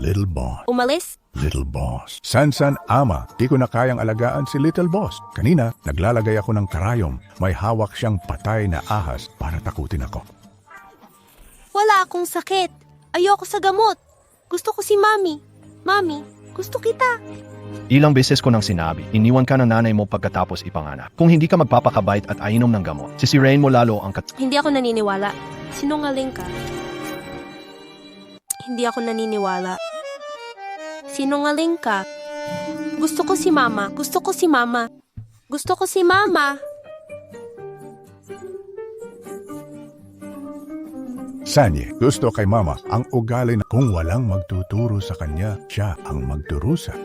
Little Boss. Umalis? Little Boss. San ama, di ko na kayang alagaan si Little Boss. Kanina, naglalagay ako ng karayom. May hawak siyang patay na ahas para takutin ako. Wala akong sakit. Ayoko sa gamot. Gusto ko si Mami. Mami, gusto kita. Ilang beses ko nang sinabi, iniwan ka ng nanay mo pagkatapos ipanganak. Kung hindi ka magpapakabait at ainom ng gamot, sisirain mo lalo ang Hindi ako naniniwala. Sinungaling ka. Hindi ako naniniwala. Sinungaling ka. Gusto ko si Mama. Gusto ko si Mama. Gusto ko si Mama. Sanye, gusto kay mama ang ugali na kung walang magtuturo sa kanya, siya ang magdurusa.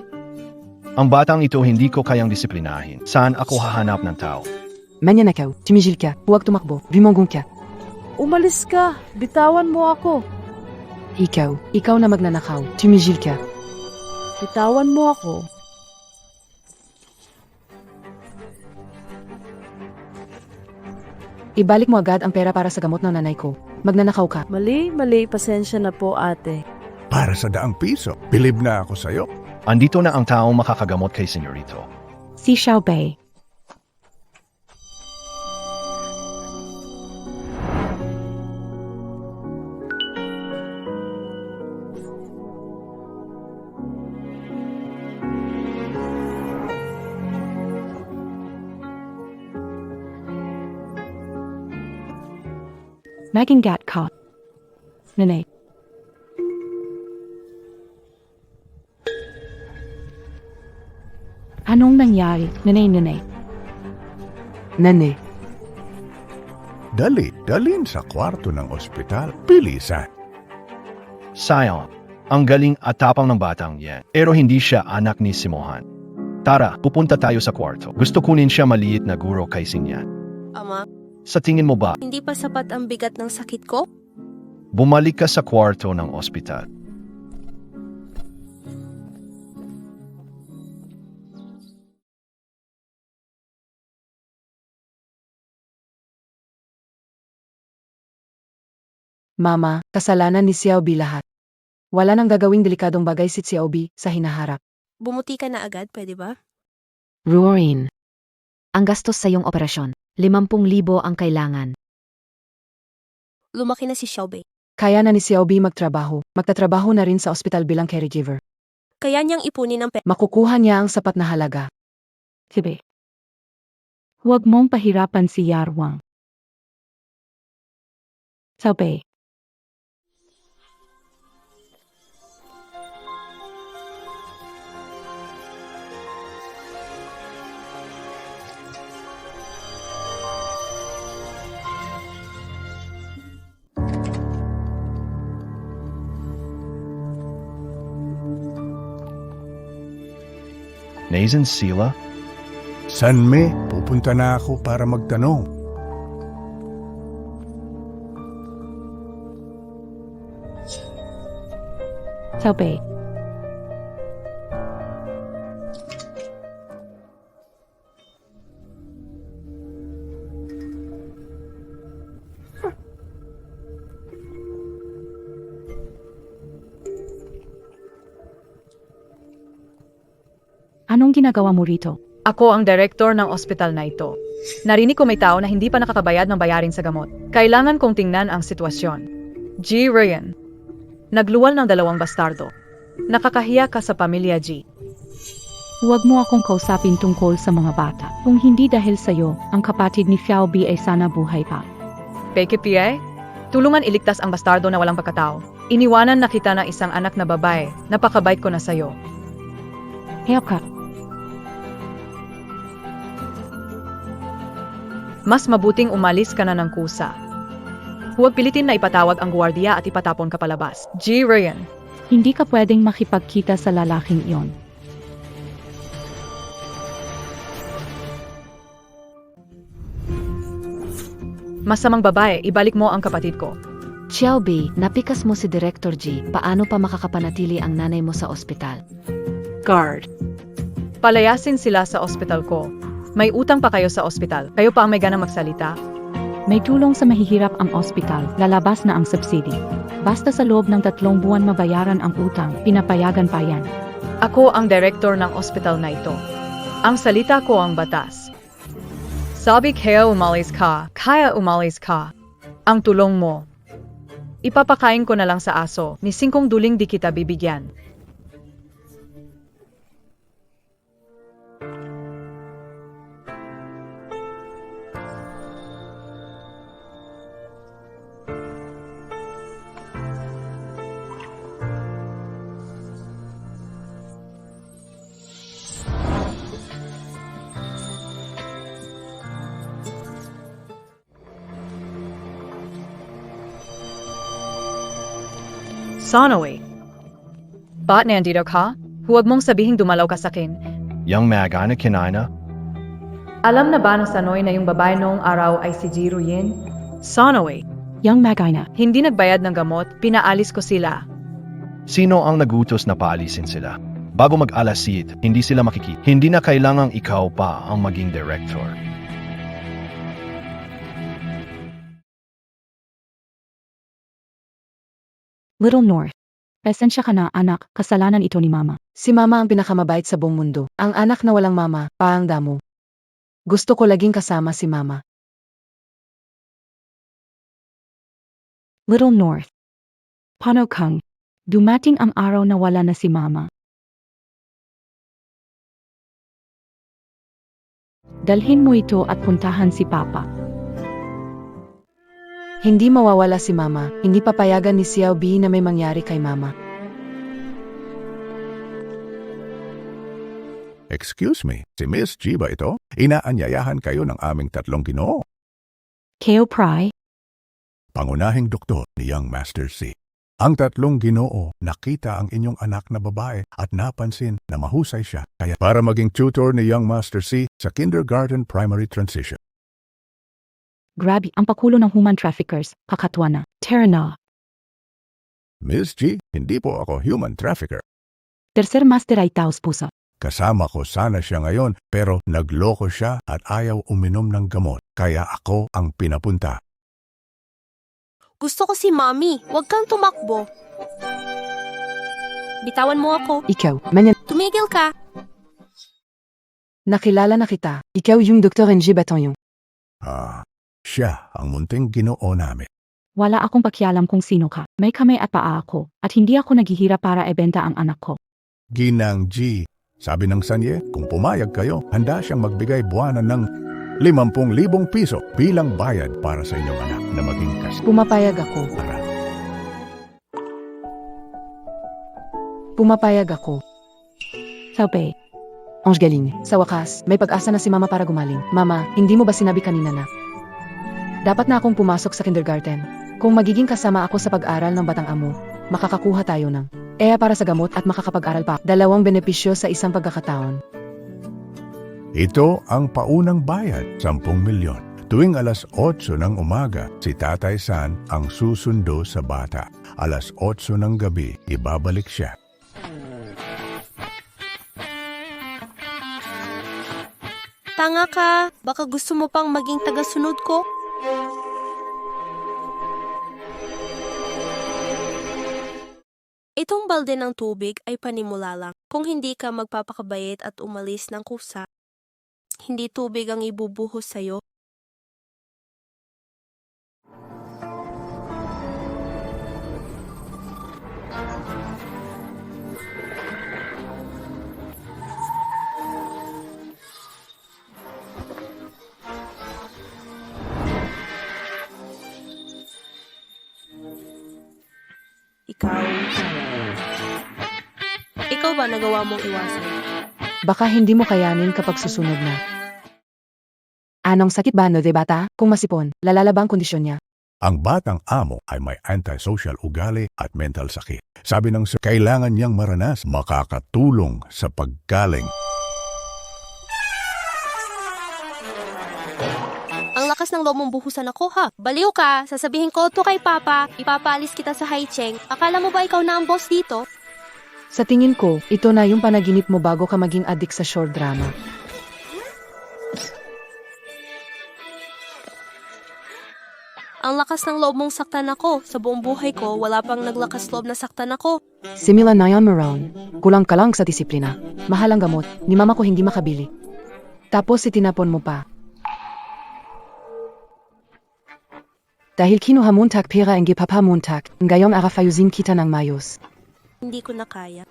Ang batang ito hindi ko kayang disiplinahin. Saan ako hahanap ng tao? Manyanakaw, tumigil ka, huwag tumakbo, bumongong ka. Umalis ka! Bitawan mo ako! Ikaw na magnanakaw, tumigil ka. Bitawan mo ako. Ibalik mo agad ang pera para sa gamot ng nanay ko. Magnanakaw ka. Mali, pasensya na po ate. Para sa ₱1, bilib na ako sa'yo. Andito na ang taong makakagamot kay senyorito. Si Xiaobei. Magingat ka. Nanay. Anong nangyari, nanay? Nanay. Dalhin sa kwarto ng ospital. Bilisan. Sayang, ang galing at tapang ng batang yan. Pero hindi siya anak ni Simohan. Tara, pupunta tayo sa kwarto. Gusto kunin siya maliit na guro kay Sinyan. Ama, Sa tingin mo ba, hindi pa sapat ang bigat ng sakit ko? bumalik ka sa kwarto ng ospital? Mama, kasalanan ni Xiaobi lahat. Wala nang gagawing delikadong bagay si Xiaobi sa hinaharap. Bumuti ka na agad, pwede ba? Ruorin. Ang gastos sa iyong operasyon, 50,000 ang kailangan. Lumaki na si Xiaobei. Kaya na ni Xiaobi magtrabaho. Magtatrabaho na rin sa ospital bilang caregiver. Kaya niyang ipunin ang pera. Makukuha niya ang sapat na halaga. Sibe. Huwag mong pahirapan si Yarwang. Xiaobei. Nathan Sila? Sanme, pupunta na ako para magtanong. Xiaobei. Anong ginagawa mo rito? Ako ang direktor ng ospital na ito. Narinig ko may tao na hindi pa nakakabayad ng bayarin sa gamot. Kailangan kong tingnan ang sitwasyon. G. Ryan. Nagluwal ng 2 bastardo. Nakakahiya ka sa pamilya G. Huwag mo akong kausapin tungkol sa mga bata. Kung hindi dahil sa'yo, ang kapatid ni Xiaobi ay sana buhay pa. Peke PA, tulungan iligtas ang bastardo na walang pagkatao. Iniwanan na kita ng isang anak na babae. Napakabait ko na sa'yo. Haircut. Mas mabuting umalis ka na ng kusa. Huwag pilitin na ipatawag ang gwardiya at ipatapon ka palabas. G. Ryan. Hindi ka pwedeng makipagkita sa lalaking iyon. Masamang babae, ibalik mo ang kapatid ko. Xiaobi, napikas mo si Director G. Paano pa makakapanatili ang nanay mo sa ospital? Guard. Palayasin sila sa ospital ko. May utang pa kayo sa ospital. Kayo pa ang may ganang magsalita. May tulong sa mahihirap ang ospital. Lalabas na ang subsidy. Basta sa loob ng 3 buwan mabayaran ang utang, pinapayagan pa yan. Ako ang direktor ng ospital na ito. Ang salita ko ang batas. Sabi kaya umalis ka. Ang tulong mo. Ipapakain ko na lang sa aso, ni 5 duling di kita bibigyan. Sonoy. Ba't nandito ka? Huwag mong sabihing dumalaw ka sa akin. Yang magana kinana? Alam na ba ng Sanoy na yung babae noong araw ay si Jiro Yin? Sonoy. Yang magana, Hindi nagbayad ng gamot, pinaalis ko sila. Sino ang nagutos na paalisin sila? Bago mag-alasit, hindi sila makikita. Hindi na kailangang ikaw pa ang maging director. Little North. Pasensya ka na, anak, kasalanan ito ni Mama. Si mama ang pinakamabait sa buong mundo. Ang anak na walang mama, paang damo. Gusto ko laging kasama si mama. Little North. Paano kang? Dumating ang araw na wala na si Mama. Dalhin mo ito at puntahan si Papa. Hindi mawawala si mama. Hindi papayagan ni Xiao B na may mangyari kay mama. Excuse me, si Miss G ba ito? Inaanyayahan kayo ng aming 3 Ginoo. Keo Pry, Pangunahing doktor ni Young Master C. Ang 3 Ginoo nakita ang inyong anak na babae at napansin na mahusay siya. Kaya para maging tutor ni Young Master C sa kindergarten primary transition. grabe ang pakulo ng human traffickers, kakatwa na. Tara na. Miss G, hindi po ako human trafficker. Tercer master ay taos puso. Kasama ko sana siya ngayon pero nagloko siya at ayaw uminom ng gamot. Kaya ako ang pinapunta. Gusto ko si Mommy. Huwag kang tumakbo. Bitawan mo ako. Ikaw, manyan. Tumigil ka. Nakilala na kita. Ikaw yung Dr. NG Bataillon. Siya ang munting Ginoo namin. Wala akong pakialam kung sino ka. May kamay at paa ako, at hindi ako naghihirap para ebenta ang anak ko. Ginang G, sabi ng Sanye, kung pumayag kayo, handa siyang magbigay buwanan ng 50,000 piso bilang bayad para sa inyong anak na maging Pumapayag ako. kasara. Pumapayag ako. Sabi, Ange galing. Sa wakas, may pag-asa na si mama para gumaling. Mama, hindi mo ba sinabi kanina na dapat na akong pumasok sa kindergarten? Kung magiging kasama ako sa pag-aral ng batang amo, makakakuha tayo ng para sa gamot at makakapag-aral pa. 2 benepisyo sa isang pagkakataon. Ito ang paunang bayad, 10 milyon. Tuwing alas 8 ng umaga, si Tatay San ang susundo sa bata. Alas 8 ng gabi, ibabalik siya. Tanga ka. Baka gusto mo pang maging tagasunod ko? Itong balde ng tubig ay panimula lang. Kung hindi ka magpapakabayit at umalis ng kusa, hindi tubig ang ibubuhos sa'yo. Ikaw ba nagawa mong iwasan? Baka hindi mo kayanin kapag susunod na. Anong sakit ba no de bata? Kung masipon, lalala ba ang kondisyon niya? Ang batang amo ay may antisocial ugali at mental sakit. Sabi ng kailangan niyang maranas makakatulong sa paggaling. Ang lakas ng loob mong buhusan ako, ha? Baliw ka! Sasabihin ko to kay Papa. Ipapaalis kita sa Haicheng. Akala mo ba ikaw na ang boss dito? Sa tingin ko, ito na yung panaginip mo bago ka maging addict sa short drama. Ang lakas ng loob mong saktan ako. Sa buong buhay ko, wala pang naglakas loob na saktan ako. Similar na yan, Maroon. Kulang ka lang sa disiplina. Mahal ang gamot. Ni mama ko hindi makabili. Tapos itinapon mo pa. Dahil kinuha muntak pera ang gipapamuntak, ngayong arafayusin kita ng mayos. Hindi ko na kaya.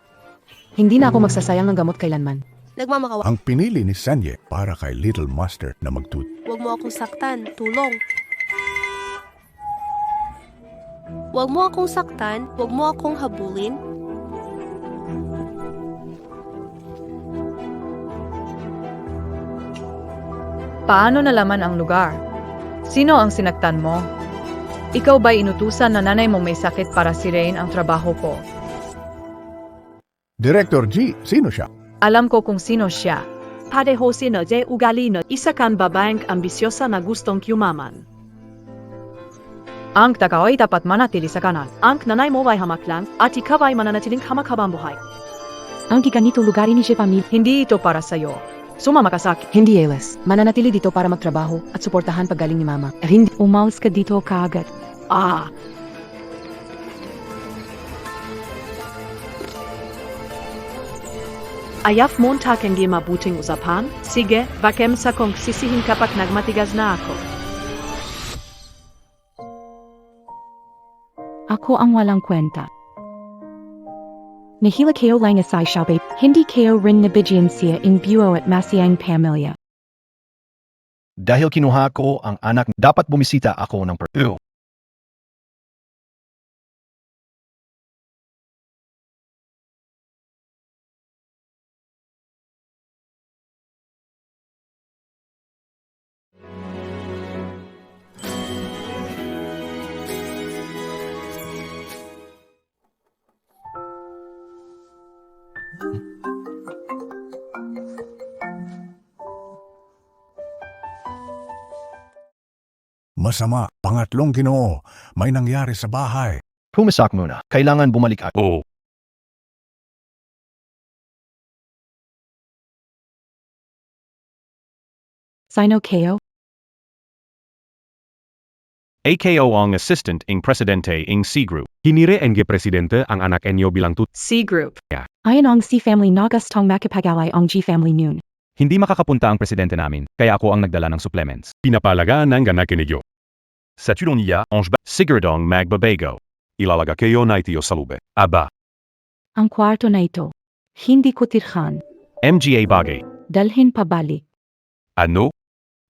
Hindi na ako magsasayang ng gamot kailanman. Nagmamakawa. Ang pinili ni Sanye para kay Little Master na magtut. Huwag mo akong saktan. Tulong. Huwag mo akong saktan. Huwag mo akong habulin. Paano nalaman ang lugar? Sino ang sinaktan mo? Ikaw ba'y inutusan na nanay mong may sakit para sirain ang trabaho ko? Director G, sino siya? Alam ko kung sino siya. Pareho sino de ugali na isa kang babaeng ambisyosa na gustong yumaman. Ang tao ay dapat manatili sa kanan. Ang nanay mo ay hamak lang at ikaw ay mananatiling hamak habang buhay. Ang giganito lugar ni si pamilya. Hindi ito para sa'yo. Sumama ka sa akin. Hindi, Eles. Mananatili dito para magtrabaho at suportahan paggaling ni mama. Hindi. Umalis ka dito kaagad. Ayaf montak ang mabuting usapan? Sige, bakem sa kong sisihin kapag nagmatigas na ako. Ako ang walang kwenta. Nahila kayo lang asay shabe, hindi kayo rin nabigyan siya in buo at masiyang pamilya. Dahil kinuha ko ang anak, dapat bumisita ako ng Peru. Masama, pangatlong Ginoo, may nangyari sa bahay. Pumasak muna. Kailangan bumalik ako. Sino kayo? AKO ang assistant ing presidente ing C Group. Hinire ang presidente ang anak enyo bilang C Group. Ayon ang si family nagustong makipag-alay ang G family noon. Hindi makakapunta ang presidente namin, kaya ako ang nagdala ng supplements. Pinapalagaan ng anak ninyo. Sa tulong Ange Sigurdong magbabago. Ilalaga kayo na itiyo sa lube. Aba. Ang kwarto na ito. Hindi ko tirhan. MGA bagay. Dalhin pabalik. Ano?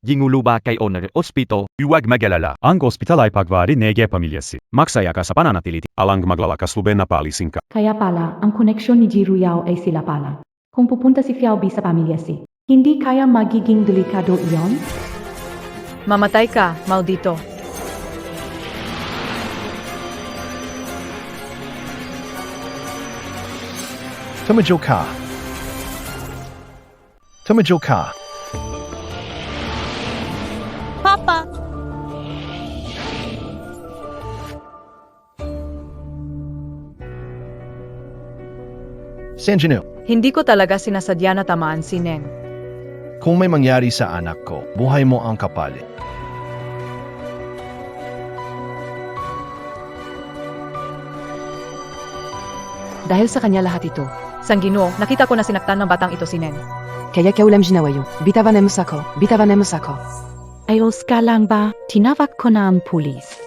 Gingulo ba kayo ng ospito? Huwag magalala. Ang ospital ay pagwari nege pamilyasi. Magsaya ka sa pananatili. Alang maglalakas lube na palisin ka. Kaya pala, ang koneksyon ni Jiru Yao ay sila pala. Kung pupunta si Fiaubi sa pamilya si, hindi kaya magiging delikado iyon? Mamatay ka, maldito. Tumadyo ka. Tumadyo ka. Papa! Sanjinu, Hindi ko talaga sinasadya na tamaan si Neng. kung may mangyari sa anak ko, buhay mo ang kapalit. Dahil sa kanya lahat ito. Sanggino, nakita ko na sinaktan ng batang ito si Neng. Kaya kaulam ginawayo. Bitavanemos ako. Bitavanemos ako. Ayos ka lang ba? Tinawag ko na ang pulis.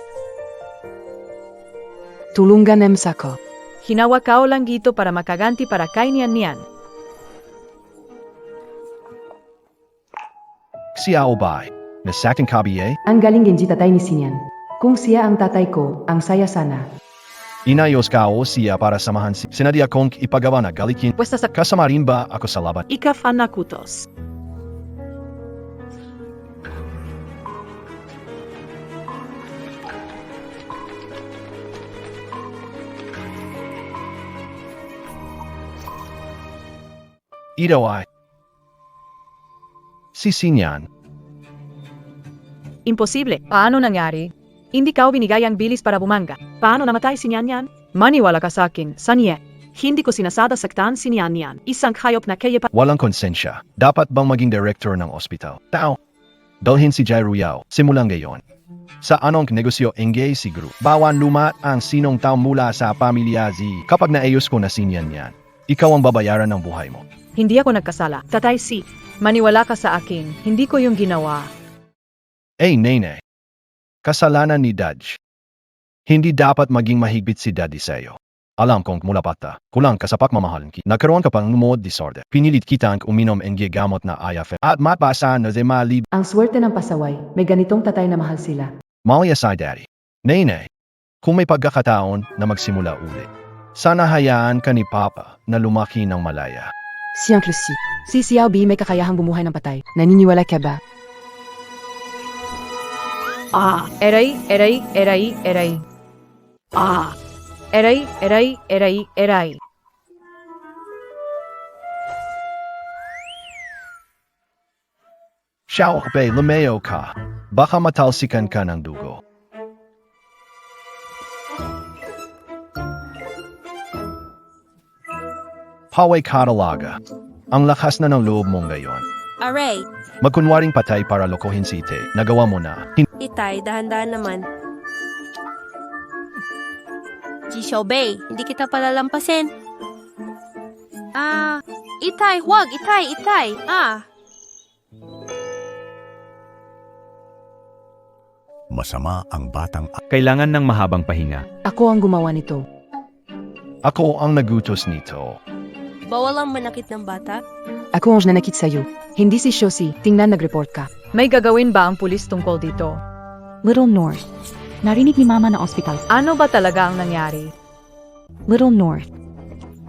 Tulunganem ako. Hinawa kao lang gito para makaganti para kay niyan. Si Aobay, nasaktan ka ba? Ang galing hindi tatay ni Sinyan. Kung siya ang tatay ko, ang saya sana. Inayos ka o siya para samahan si sinadya kong ipagawa na galikin. Pwesta sa Kasama rin ba ako sa laban? Ika fanakutos. Ito ay si Sinyan. Imposible. Paano nangyari? Hindi ka binigay ang bilis para bumangga. Paano namatay si Nyan? Maniwala ka sa akin, Sanye. Hindi ko sinasada saktan si Nyan. Isang hayop na kaya pa. Walang konsensya. Dapat bang maging director ng ospital? Tao. Dalhin si Jai Ruyao, simulang ngayon. Sa anong negosyo engage si Group? Bawan lumat ang sinong tao mula sa pamilya Z. Kapag naayos ko na sinyan yan, ikaw ang babayaran ng buhay mo. Hindi ako nagkasala. Tatay si, maniwala ka sa akin. Hindi ko yung ginawa. Nene. Kasalanan ni Dad. Hindi dapat maging mahigpit si Daddy sa'yo. Alam kong mula bata, kulang ka sa pagmamahalan ki. Nagkaroon ka pang mood disorder. Pinilit kitang uminom ng gamot na IFF. At mabasa na malib. Ang swerte ng pasaway, may ganitong tatay na mahal sila. Malaya sa Daddy. Nene. Kung may pagkakataon na magsimula ulit, sana hayaan ka ni Papa na lumaki ng malaya. Siyang Chrissy. Si Xiao B may kakayahang bumuhay ng patay. Naniniwala ka ba? Eray. Eray. Xiao Bei, lumeo ka. Baka matalsikan ka ng dugo. Paway ka talaga. Ang lakas na ng loob mo ngayon. Aray, Magkunwaring patay para lokohin si Ite. Nagawa mo na. Itay, dahan-dahan naman. Ji Xiaobei, hindi kita palalampasin. Itay, huwag, Itay. Masama ang batang Kailangan ng mahabang pahinga. Ako ang gumawa nito. Ako ang nagutos nito. Bawal ang manakit ng bata. Ako ang nanakit sa'yo. Hindi si Shosi. Tingnan nag-report ka. May gagawin ba ang pulis tungkol dito? Little North. Narinig ni Mama na ospital. Ano ba talaga ang nangyari? Little North.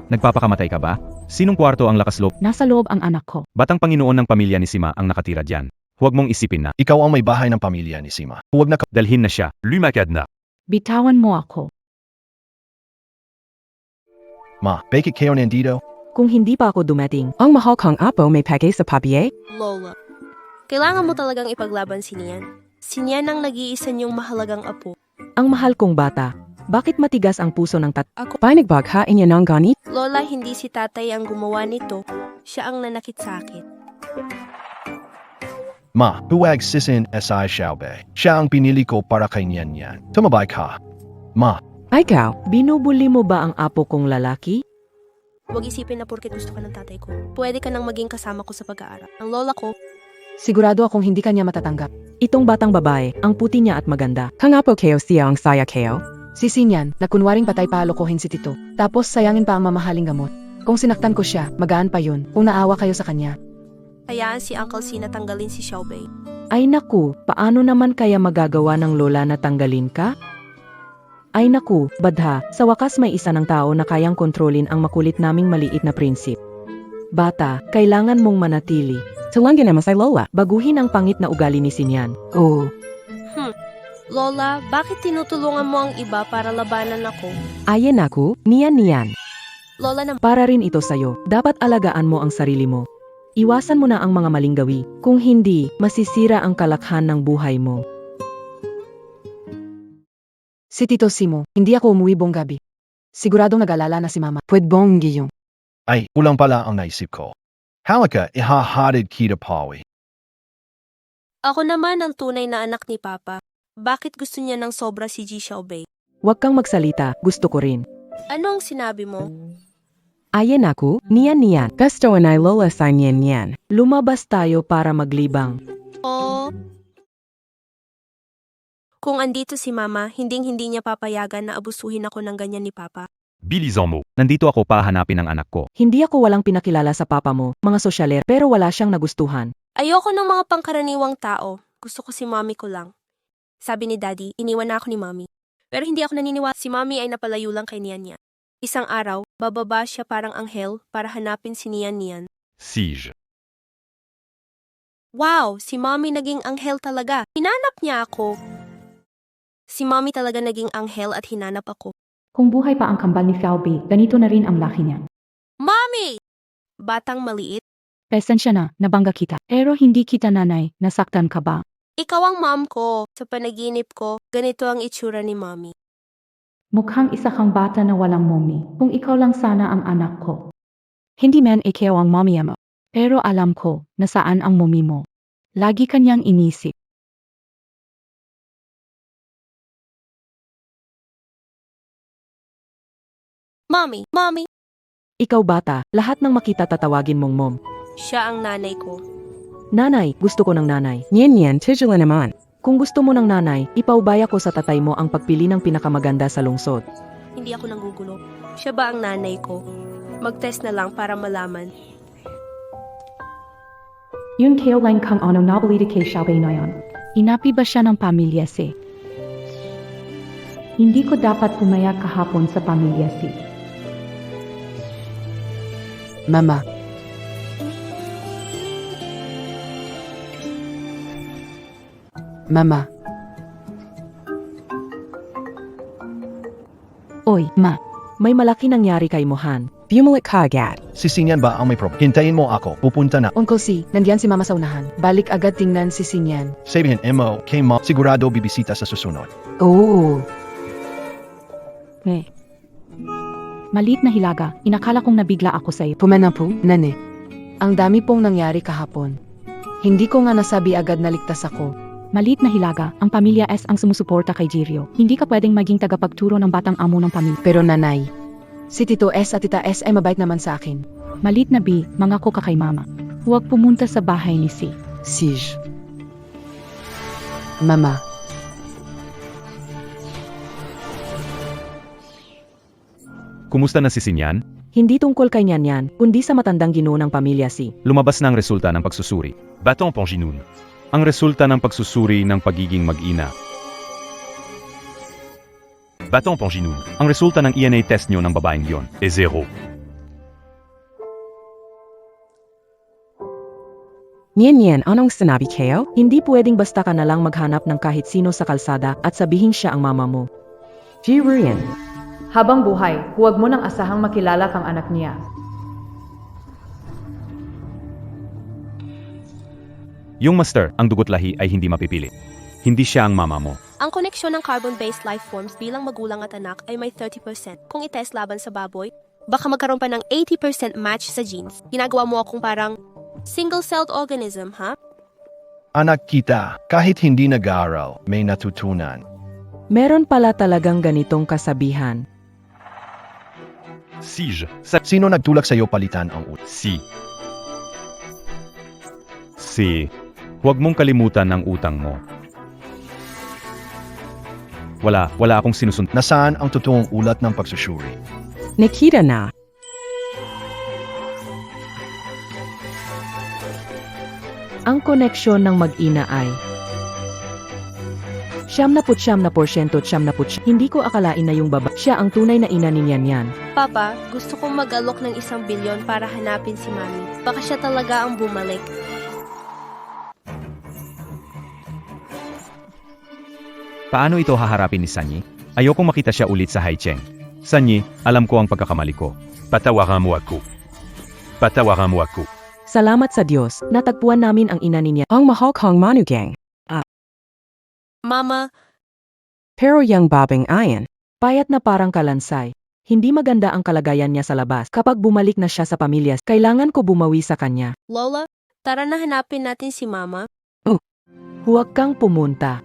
Nagpapakamatay ka ba? Sinong kwarto ang lakas loob? Nasa loob ang anak ko. Batang Panginoon ng pamilya ni Sima ang nakatira diyan. Huwag mong isipin na Ikaw ang may bahay ng pamilya ni Sima. Huwag na ka. dalhin na siya. Lumakad na. Bitawan mo ako. Ma, bakit kayo nandito? Kung hindi pa ako dumating, Ang mahal kong apo may pagay sa papier? Lola, kailangan mo talagang ipaglaban si Nian. Si Nian ang nag-iisa niyong mahalagang apo. ang mahal kong bata, bakit matigas ang puso ng Pinagbaghain niya ng ganit? Lola, hindi si tatay ang gumawa nito. Siya ang nanakit sa akin. Ma, huwag sisin SI Xiaobei. Siya ang pinili ko para kay Nian Nian. Tumabay ka. Ma, Ikaw, binubuli mo ba ang apo kong lalaki? Huwag isipin na porket gusto ka ng tatay ko. Pwede ka nang maging kasama ko sa pag-aaral. Ang lola ko, Sigurado akong hindi kanya matatanggap. Itong batang babae, ang puti niya at maganda. kang apo kayo siya ang saya kayo? Si Sinyan, na kunwaring patay pa alokohin si Tito. Tapos sayangin pa ang mamahaling gamot. Kung sinaktan ko siya, magaan pa yun. Kung naawa kayo sa kanya. hayaan si Uncle C na tanggalin si Xiaobei. Ay naku, paano naman kaya magagawa ng lola na tanggalin ka? Ay naku, badha, sa wakas may isa ng tao na kayang kontrolin ang makulit naming maliit na prinsip. Bata, kailangan mong manatili. Tulungan naman sa lola. Baguhin ang pangit na ugali ni Sinyan. Oo. Lola, bakit tinutulungan mo ang iba para labanan ako? Ayan ako, niyan. Lola naman, Para rin ito sa'yo, dapat alagaan mo ang sarili mo. Iwasan mo na ang mga maling gawi. Kung hindi, masisira ang kalakhan ng buhay mo. Si Tito Simo, hindi ako umuwi buong gabi. Siguradong nag-alala na si Mama. Pwede bong giyong. ay, kulang pala ang naisip ko. Halika, ihahatid kita pawi. ako naman ang tunay na anak ni Papa. Bakit gusto niya ng sobra si Ji Xiaobei? Huwag kang magsalita, gusto ko rin. Ano ang sinabi mo? Ayan ako, niyan. Gusto ay lola sa niyan. Lumabas tayo para maglibang. Oh. Kung andito si Mama, hinding-hindi niya papayagan na abusuhin ako ng ganyan ni Papa. Bilisan mo. Nandito ako para hanapin ang anak ko. Hindi ako walang pinakilala sa papa mo, mga sosyaler, pero wala siyang nagustuhan. Ayoko ng mga pangkaraniwang tao. Gusto ko si Mommy ko lang. Sabi ni Daddy, iniwan na ako ni Mommy. Pero hindi ako naniniwala si Mommy ay napalayo lang kay Nian Nian. Isang araw, bababa siya parang anghel para hanapin si Nian Nian. Siege. Wow, si Mommy naging anghel talaga. Hinanap niya ako. Si Mommy talaga naging anghel at hinanap ako. Kung buhay pa ang kambal ni Xiaobi, ganito na rin ang laki niya. Mommy! Batang maliit. Pasensya na, nabangga kita. Pero hindi kita nanay, nasaktan ka ba? Ikaw ang mom ko. Sa panaginip ko, ganito ang itsura ni Mommy. Mukhang isa kang bata na walang mommy. Kung ikaw lang sana ang anak ko. Hindi man ikaw ang mommy mo. Pero alam ko, nasaan ang mommy mo. Lagi kanyang inisip. Mommy, Mommy! Ikaw bata, lahat ng makita tatawagin mong mom. Siya ang nanay ko. Nanay, gusto ko ng nanay. Nyan yan, tijula naman. Kung gusto mo ng nanay, ipaubaya ko sa tatay mo ang pagpili ng pinakamaganda sa lungsod. Hindi ako nanggugulo. Siya ba ang nanay ko? Mag-test na lang para malaman. Yung kailan kang ano nabalita kay Xiaobei na yon? Inapi ba siya ng pamilya si? Hindi ko dapat pumayag kahapon sa pamilya si. Mama, Mama, Oy, ma. may malaki nangyari kay Mohan. Bumalik ka agad. Si Sinyan ba ang may problem? Hintayin mo ako. Pupunta na. Uncle C, nandiyan si Mama sa unahan. Balik agad tingnan si Sinyan. Sabihin mo, kay Mom, sigurado bibisita sa susunod. Oo. Eh. Malit na hilaga. Inakala kong nabigla ako sa'yo. Pumana po, nane. Ang dami pong nangyari kahapon. Hindi ko nga nasabi agad na ligtas ako. Malit na hilaga. Ang pamilya S ang sumusuporta kay Jirio. Hindi ka pwedeng maging tagapagturo ng batang amo ng pamilya. Pero nanay, si Tito S at Tita S ay mabait naman sa akin. Malit na B, mangako ka kay mama. Huwag pumunta sa bahay ni C. Sij. Mama, Kumusta na si Sinyan? hindi tungkol kay Nyan, kundi sa matandang ginoo ng pamilya si. Lumabas na ang resulta ng pagsusuri. Batong Ponginun. Ang resulta ng pagsusuri ng pagiging mag-ina. Batong Ponginun. Ang resulta ng ENA test nyo ng babaeng yon e 0. Nyan yan, anong sinabi kayo? Hindi pwedeng basta ka na lang maghanap ng kahit sino sa kalsada at sabihin siya ang mama mo. Jirian. Habang buhay, huwag mo nang asahang makilala kang anak niya. Yung master, ang dugot lahi ay hindi mapipili. Hindi siya ang mama mo. Ang koneksyon ng carbon-based life forms bilang magulang at anak ay may 30%. Kung itest laban sa baboy, baka magkaroon pa ng 80% match sa genes. Ginagawa mo akong parang single-celled organism, ha? Anak kita, kahit hindi nag-aaral, may natutunan. Meron pala talagang ganitong kasabihan. Sige. Sino nagtulak sa'yo palitan ang ulo? Si. Huwag mong kalimutan ang utang mo. Wala akong sinusunod. Nasaan ang totoong ulat ng pagsusuri? Nakita na. Ang koneksyon ng mag-ina ay 79%. Hindi ko akalain na yung baba. Siya ang tunay na ina ni Nyan. Papa, gusto kong mag-alok ng 1 bilyon para hanapin si Mami. Baka siya talaga ang bumalik. Paano ito haharapin ni Sanyi? Ayokong makita siya ulit sa Haicheng. Sanyi, alam ko ang pagkakamali ko. Patawaran mo ako. Salamat sa Diyos, natagpuan namin ang ina ni Nyan. Ang mahal kong manugang. Mama, Pero yung babang ayan. Payat na parang kalansay. Hindi maganda ang kalagayan niya sa labas. Kapag bumalik na siya sa pamilya, kailangan ko bumawi sa kanya. Lola, tara na hanapin natin si Mama. Huwag kang pumunta.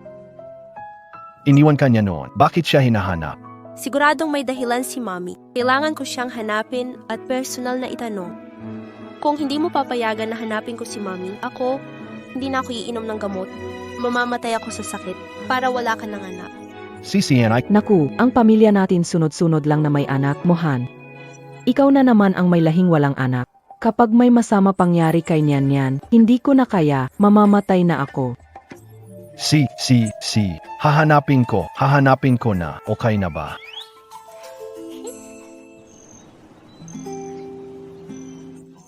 Iniwan ka niya noon. Bakit siya hinahanap? Siguradong may dahilan si Mami. Kailangan ko siyang hanapin at personal na itanong. Kung hindi mo papayagan na hanapin ko si Mami, hindi na ako iinom ng gamot. Mamamatay ako sa sakit para wala ka ng anak. Si Sian ay Naku, ang pamilya natin sunod-sunod lang na may anak, Mohan. Ikaw na naman ang may lahing walang anak. Kapag may masama pangyari kay Nyan, hindi ko na kaya, mamamatay na ako. Si. Hahanapin ko na. Okay na ba?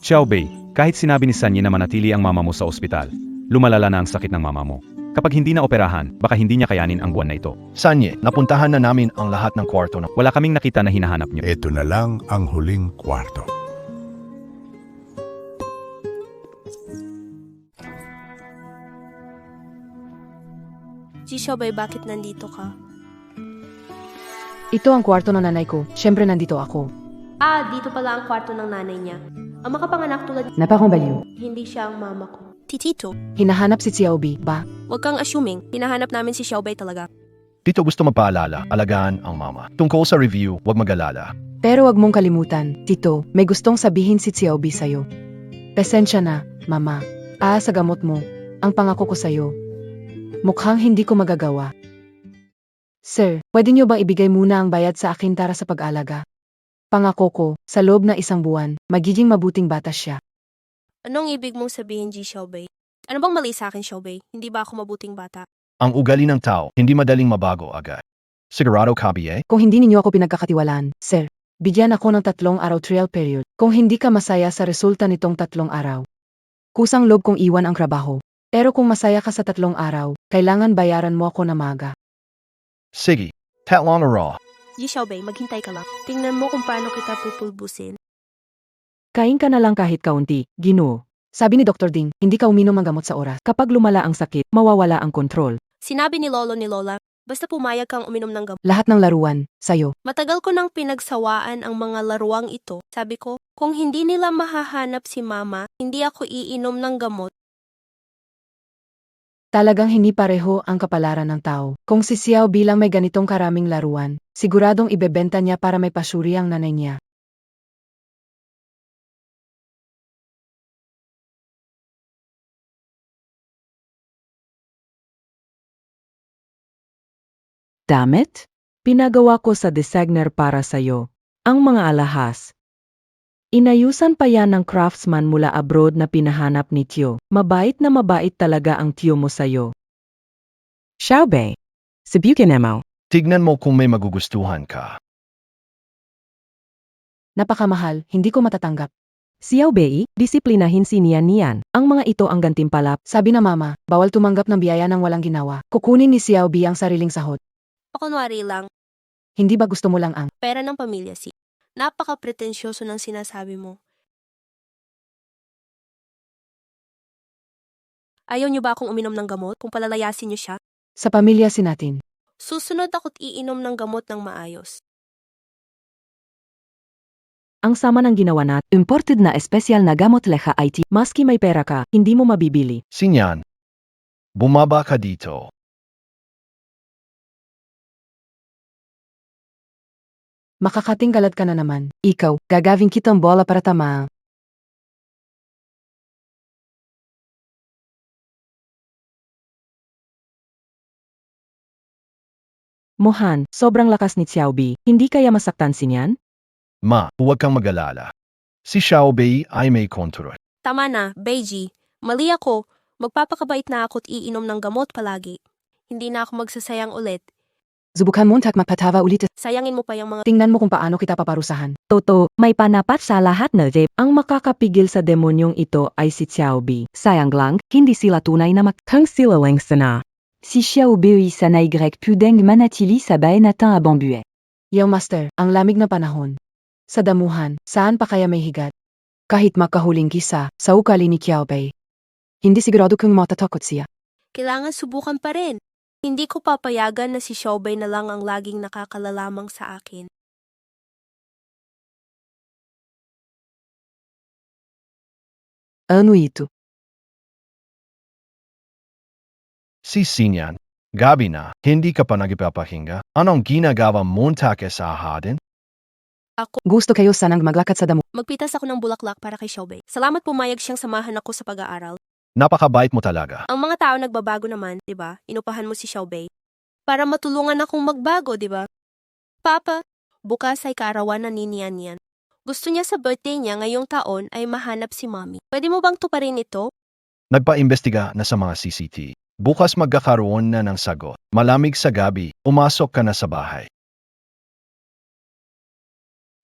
Xiaobei, kahit sinabi ni Sanyi na manatili ang mama mo sa ospital, lumalala na ang sakit ng mama mo. Kapag hindi na operahan, baka hindi niya kayanin ang buwan na ito. Sanye, napuntahan na namin ang lahat ng kwarto na. Wala kaming nakita na hinahanap niyo. Ito na lang ang huling kwarto. Xiaobei, bakit nandito ka? Ito ang kwarto ng nanay ko. Siyempre nandito ako. Dito pala ang kwarto ng nanay niya. Ang makapanganak tulad Napakong baliw. hindi siya ang mama ko. Tito, Hinahanap si Xiaobi ba? wag kang assuming. Hinahanap namin si Xiaobei talaga. Dito gusto magpaalala, alagaan ang mama. Tungkol sa review, huwag mag-alala. Pero wag mong kalimutan, Tito, may gustong sabihin si Xiaobi sa'yo. Pasensya na, Mama. Sa gamot mo. Ang pangako ko sa'yo. Mukhang hindi ko magagawa. Sir, pwede niyo bang ibigay muna ang bayad sa akin para sa pag-alaga? Pangako ko, sa loob na 1 buwan, magiging mabuting bata siya. Anong ibig mong sabihin, G. Xiaobei? Ano bang mali sa akin, Xiaobei? Hindi ba ako mabuting bata? Ang ugali ng tao, hindi madaling mabago agad. Sigurado ka, BA? Kung hindi ninyo ako pinagkakatiwalaan, Sir, bigyan ako ng 3 araw trial period. Kung hindi ka masaya sa resulta nitong 3 araw, kusang loob kong iwan ang trabaho. Pero kung masaya ka sa 3 araw, kailangan bayaran mo ako na maga. Sige, 3 araw. G. Xiaobei, maghintay ka lang. Tingnan mo kung paano kita pupulbusin. Kain ka na lang kahit kaunti, Ginoo. Sabi ni Dr. Ding, hindi ka uminom ng gamot sa oras. Kapag lumala ang sakit, mawawala ang kontrol. Sinabi ni Lolo ni Lola, basta pumayag kang uminom ng gamot. Lahat ng laruan, sayo. Matagal ko nang pinagsawaan ang mga laruang ito. Sabi ko, kung hindi nila mahahanap si Mama, hindi ako iinom ng gamot. Talagang hindi pareho ang kapalaran ng tao. Kung si Xiao bilang may ganitong karaming laruan, siguradong ibebenta niya para may pasuri ang nanay niya. Damit? Pinagawa ko sa designer para sa'yo. Ang mga alahas. Inayusan pa yan ng craftsman mula abroad na pinahanap ni Tio. Mabait na mabait talaga ang Tio mo sa'yo. Xiaobei, subukan mo. Tignan mo kung may magugustuhan ka. Napakamahal, hindi ko matatanggap. Xiaobei, disiplinahin si Nian. Ang mga ito ang gantimpala. Sabi na Mama, bawal tumanggap ng biyaya ng walang ginawa. Kukunin ni Xiao Bi ang sariling sahod. Pakunwari lang, Hindi ba gusto mo lang ang pera ng pamilya si. Napaka-pretensyoso ng sinasabi mo. Ayaw niyo ba akong uminom ng gamot kung palalayasin niyo siya? sa pamilya si natin? Susunod ako't iinom ng gamot ng maayos. Ang sama ng ginawa nat, imported na espesyal na gamot leha IT. Maski may pera ka, hindi mo mabibili. Sinyan, bumaba ka dito. Makakatinggalad ka na naman. Ikaw, gagawin kitang bola para tama. Mohan, sobrang lakas ni Xiaobi. Hindi kaya masaktan si Nian? Ma, huwag kang mag-alala. Si Xiaobei ay may kontrol. Tama na, Beiji. Mali ako. Magpapakabait na ako't iinom ng gamot palagi. Hindi na ako magsasayang ulit. Subukan mo tak magpatawa ulit. Sayangin mo pa yung mga... Tingnan mo kung paano kita paparusahan. Toto, may panapat sa lahat na Jeb. Ang makakapigil sa demonyong ito ay si Xiaobi. Sayang lang, hindi sila tunay na magtang sila lang sana. Si Xiaobi sana Y pudeng manatili sa bayan natin a Bambue. Yo Master, ang lamig na panahon. Sa damuhan, saan pa kaya may higat? Kahit makahuling kisa, sa ukali ni Xiaobei. Hindi sigurado kung matatakot siya. Kailangan subukan pa rin. Hindi ko papayagan na si Xiaobei na lang ang laging nakakalalamang sa akin. Ano ito? Si Sinyan, gabi na, hindi ka pa nagpapahinga. Anong ginagawa mo take sa ahadin? Gusto kayo sanang maglakad sa damo. Magpitas ako ng bulaklak para kay Xiaobei. Salamat pumayag siyang samahan ako sa pag-aaral. Napakabait mo talaga. Ang mga tao nagbabago naman, di ba? Inupahan mo si Xiaobei. Para matulungan akong magbago, di ba? Papa, bukas ay kaarawan na ni Nian. Gusto niya sa birthday niya ngayong taon ay mahanap si Mommy. Pwede mo bang tuparin ito? Nagpa-imbestiga na sa mga CCTV. Bukas magkakaroon na ng sagot. Malamig sa gabi, umasok ka na sa bahay.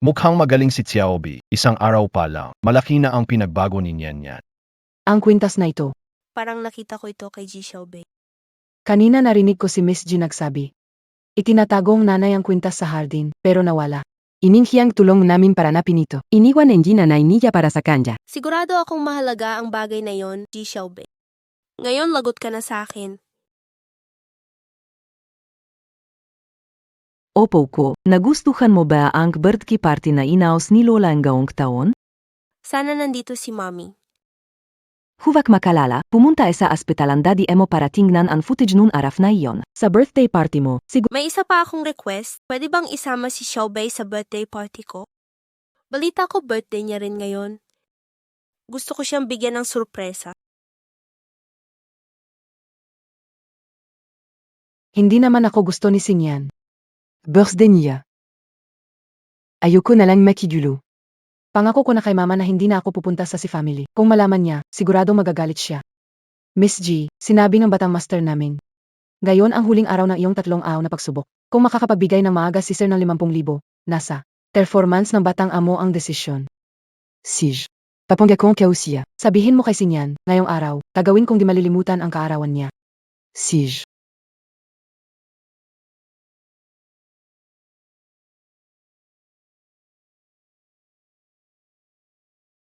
Mukhang magaling si Xiaobi. 1 araw pa lang. Malaki na ang pinagbago ni Nian. Ang kwintas na ito. Parang nakita ko ito kay G. Xiaobei. Kanina narinig ko si Miss G nagsabi. Itinatagong nanay ang kwintas sa hardin, pero nawala. Ininghiyang tulong namin para napin ito. Iniwan ng ginanay niya para sa kanya. Sigurado akong mahalaga ang bagay na yon, G. Xiaobei. Ngayon lagot ka na sa akin. Opo ko, nagustuhan mo ba ang birthday party na inaos ni Lola ngayong taon? Sana nandito si Mommy. Huwag makalala, pumunta sa ospital ang daddy mo para tingnan ang footage noon araw na iyon. Sa birthday party mo, May isa pa akong request. Pwede bang isama si Xiaobei sa birthday party ko? Balita ko birthday niya rin ngayon. Gusto ko siyang bigyan ng sorpresa. Hindi naman ako gusto ni Sinyan. Birthday niya. Ayoko na lang makigulo. Pangako ko na kay mama na hindi na ako pupunta sa si family. Kung malaman niya, sigurado magagalit siya. Miss G, sinabi ng batang master namin. Ngayon ang huling araw ng iyong 3 araw na pagsubok. Kung makakapagbigay ng maaga si sir ng 50,000, nasa performance ng batang amo ang desisyon. Sige. Papangga kong kausiya. Sabihin mo kay Sinyan, ngayong araw, gagawin kong di malilimutan ang kaarawan niya. Sige.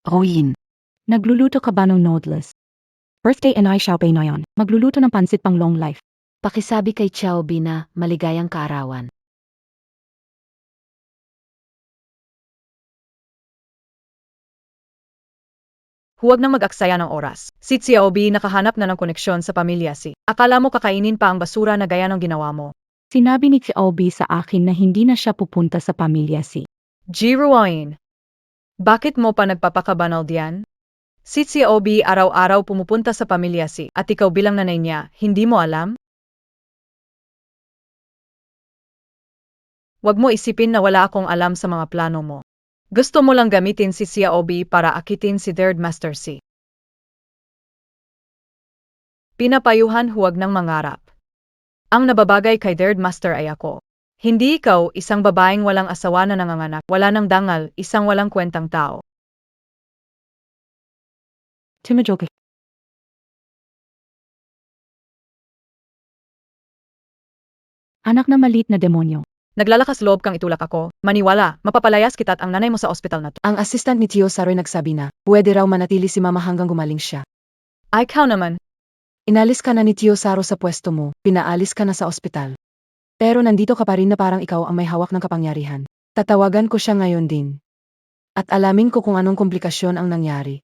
Royin. Nagluluto ka ba ng noodles? Birthday and I Xiaobei na yan. Magluluto ng pansit pang long life. Pakisabi kay Xiaobi na maligayang kaarawan. Huwag nang mag-aksaya ng oras. Si Xiaobi nakahanap na ng koneksyon sa pamilya si. Akala mo kakainin pa ang basura na gaya ng ginawa mo. Sinabi ni Xiaobi sa akin na hindi na siya pupunta sa pamilya si. Jiruain. Bakit mo pa nagpapakabanal diyan? Si Xiaobi araw-araw pumupunta sa pamilya si at ikaw bilang nanay niya, hindi mo alam? Huwag mo isipin na wala akong alam sa mga plano mo. Gusto mo lang gamitin si Xiaobi para akitin si Third Master C. Pinapayuhan huwag nang mangarap. Ang nababagay kay Third Master ay ako. Hindi ikaw, isang babaeng walang asawa na nanganganak, wala nang dangal, isang walang kwentang tao. Tumajoke. Anak na malit na demonyo. Naglalakas loob kang itulak ako, maniwala, mapapalayas kita't ang nanay mo sa ospital na to. Ang assistant ni Tio Saroy nagsabi na, pwede raw manatili si mama hanggang gumaling siya. Ay, ikaw naman. Inalis ka na ni Tio Saro sa pwesto mo, pinaalis ka na sa ospital. Pero nandito ka pa rin na parang ikaw ang may hawak ng kapangyarihan. Tatawagan ko siya ngayon din. At alamin ko kung anong komplikasyon ang nangyari.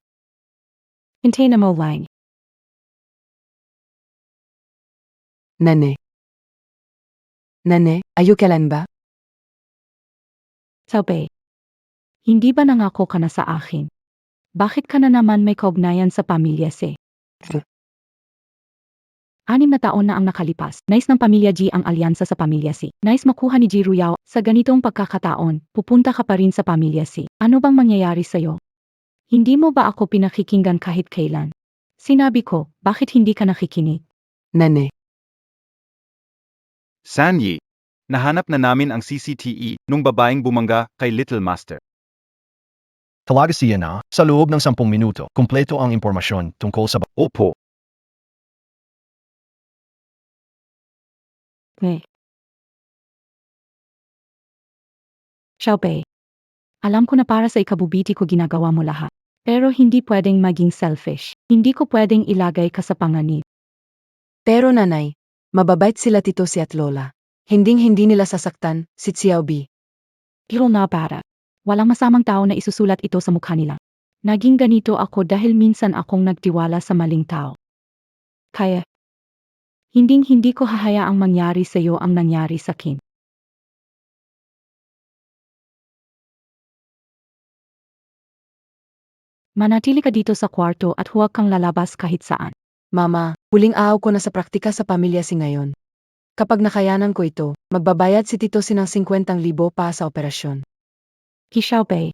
Hintay na mo lang. Nane. Nane, ayo kailan ba? Xiaobei. Hindi ba nangako ka na sa akin? Bakit ka na naman may kaugnayan sa pamilya si? 6 na taon na ang nakalipas. Nais ng pamilya G ang alyansa sa pamilya C. Nais makuha ni G Ruyao. Sa ganitong pagkakataon, pupunta ka pa rin sa pamilya C. Ano bang mangyayari sa'yo? Hindi mo ba ako pinakikinggan kahit kailan? Sinabi ko, bakit hindi ka nakikinig? Nane. Sanyi, nahanap na namin ang CCTV nung babaeng bumangga kay Little Master. Talaga siya na, sa loob ng 10 minuto, kumpleto ang impormasyon tungkol sa Opo. Xiaobei. Alam ko na para sa ikabubiti ko ginagawa mo lahat. Pero hindi pwedeng maging selfish. Hindi ko pwedeng ilagay ka sa panganib. Pero nanay, mababait sila tito si at lola. Hinding-hindi nila sasaktan, si Xiaobi. Pero na para. Walang masamang tao na isusulat ito sa mukha nila. Naging ganito ako dahil minsan akong nagtiwala sa maling tao. Kaya, hinding-hindi ko hahayaang mangyari sa iyo ang nangyari sa akin. Manatili ka dito sa kwarto at huwag kang lalabas kahit saan. Mama, huling araw ko na sa praktika sa pamilya si ngayon. Kapag nakayanan ko ito, magbabayad si Tito si ng 50,000 pa sa operasyon. Xiaobei,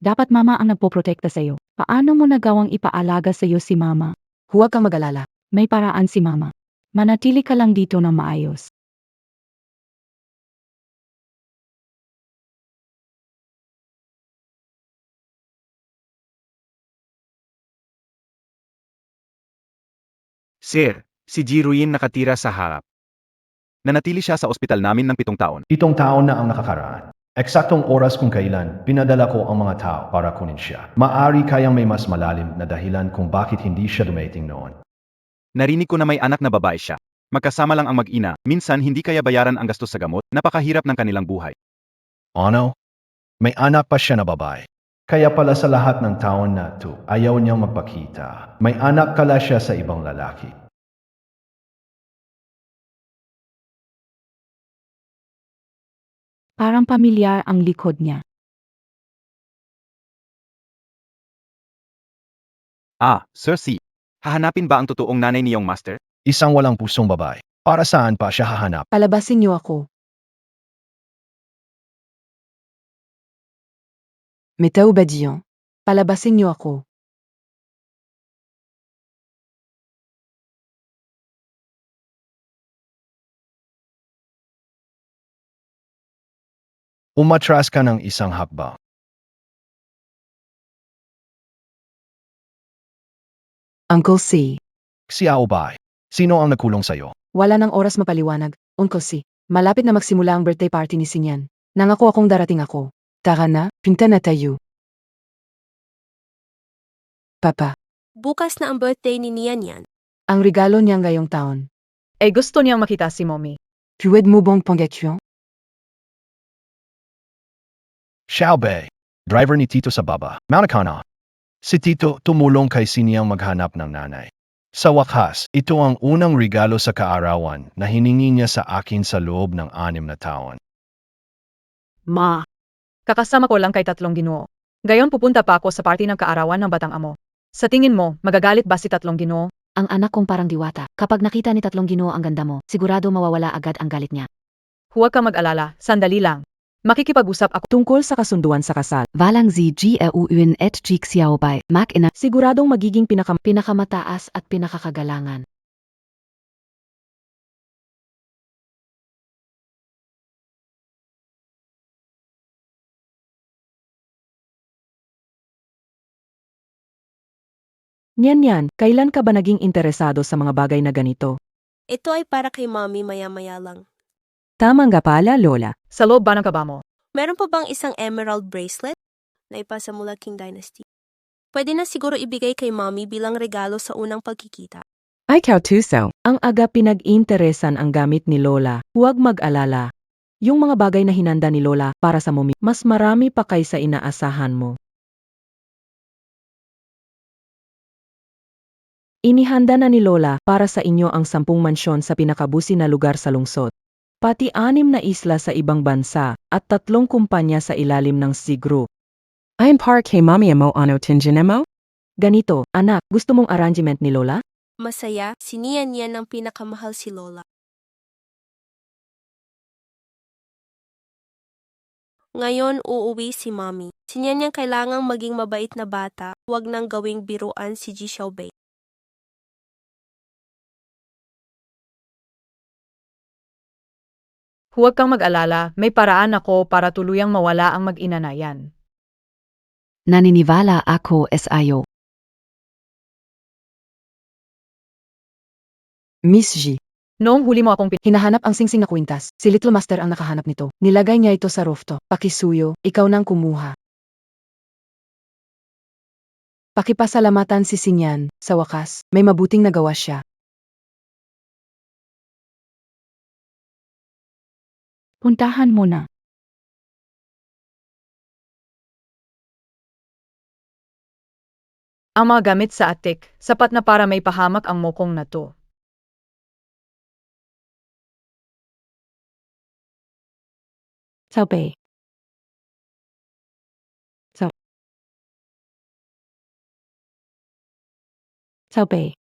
dapat mama ang nagpoprotekta sa iyo. Paano mo nagawang ipaalaga sa iyo si mama? Huwag kang mag-alala. May paraan si mama. Manatili ka lang dito na maayos. Sir, si Jiruin nakatira sa harap. Nanatili siya sa ospital namin ng 7 taon. 7 taon na ang nakakaraan. Eksaktong oras kung kailan, pinadala ko ang mga tao para kunin siya. Maari kayang may mas malalim na dahilan kung bakit hindi siya dumating noon. Narinig ko na may anak na babae siya. Magkasama lang ang mag-ina, minsan hindi kaya bayaran ang gastos sa gamot, napakahirap ng kanilang buhay. Ano? May anak pa siya na babae. Kaya pala sa lahat ng taon na to, ayaw niyang magpakita. May anak kala siya sa ibang lalaki. Parang pamilyar ang likod niya. Sir C. Hahanapin ba ang totoong nanay niyong master? Isang walang pusong babae. Para saan pa siya hahanap? Palabasin niyo ako. Metao Badian. Palabasin niyo ako. Umatras ka ng isang hakbang. Uncle C. Si Aobay. Sino ang nakulong sa'yo? Wala ng oras mapaliwanag. Uncle C. Malapit na magsimula ang birthday party ni Sinyan. Nangako akong darating ako. Tara na, pinta na tayo. Papa, Bukas na ang birthday ni Nian Yan. ang regalo niya ngayong taon. Eh gusto niyang makita si Mommy. Puwed mo bang pangatyon? Xiaobei. Driver ni Tito sa baba. Maunakana. Si Tito tumulong kay Siniyang maghanap ng nanay. Sa wakas, ito ang unang regalo sa kaarawan na hiningi niya sa akin sa loob ng 6 na taon. Ma, Kakasama ko lang kay Tatlong Ginoo. Gayon pupunta pa ako sa party ng kaarawan ng batang amo. Sa tingin mo, magagalit ba si Tatlong Ginoo? Ang anak kong parang diwata. Kapag nakita ni Tatlong Ginoo ang ganda mo, sigurado mawawala agad ang galit niya. Huwag ka mag-alala, sandali lang. Makikipag-usap ako. Tungkol sa kasunduan sa kasal, Walang si GRUN et Jig Xiaobay, Mac ina, siguradong magiging pinakamataas at pinakakagalangan. Niyan, kailan ka ba naging interesado sa mga bagay na ganito? Ito ay para kay Mommy maya-maya lang. Tamang nga pala, Lola. Sa loob ba ng kaba mo? Meron pa bang isang emerald bracelet na ipasa mula King Dynasty? Pwede na siguro ibigay kay Mommy bilang regalo sa unang pagkikita. Ay, kautuso. Ang aga pinag-interesan ang gamit ni Lola. Huwag mag-alala. Yung mga bagay na hinanda ni Lola para sa Mommy, mas marami pa kaysa inaasahan mo. Inihanda na ni Lola para sa inyo ang 10 mansyon sa pinakabusi na lugar sa lungsod. Pati 6 na isla sa ibang bansa at 3 kumpanya sa ilalim ng C Group. I'm par kay Mami mo ano tinginemo? Ganito, anak, gusto mong arrangement ni Lola? Masaya, si Nian Yan ang pinakamahal si Lola. Ngayon, uuwi si Mommy. Si Nian Yan kailangang maging mabait na bata, huwag nang gawing biruan si Ji Xiaobei. Huwag kang mag-alala, may paraan ako para tuluyang mawala ang mag-ina na yan. Naniniwala ako SIO. Miss G. Noong huli mo akong Hinahanap ang singsing na kwintas. Si Little Master ang nakahanap nito. Nilagay niya ito sa rooftop. Pakisuyo, ikaw nang kumuha. Pakipasalamatan si Sinyan. Sa wakas, may mabuting nagawa siya. Puntahan mo na. ang mga gamit sa atik, sapat na para may pahamak ang mokong na to. Xiaobei. Xiaobei.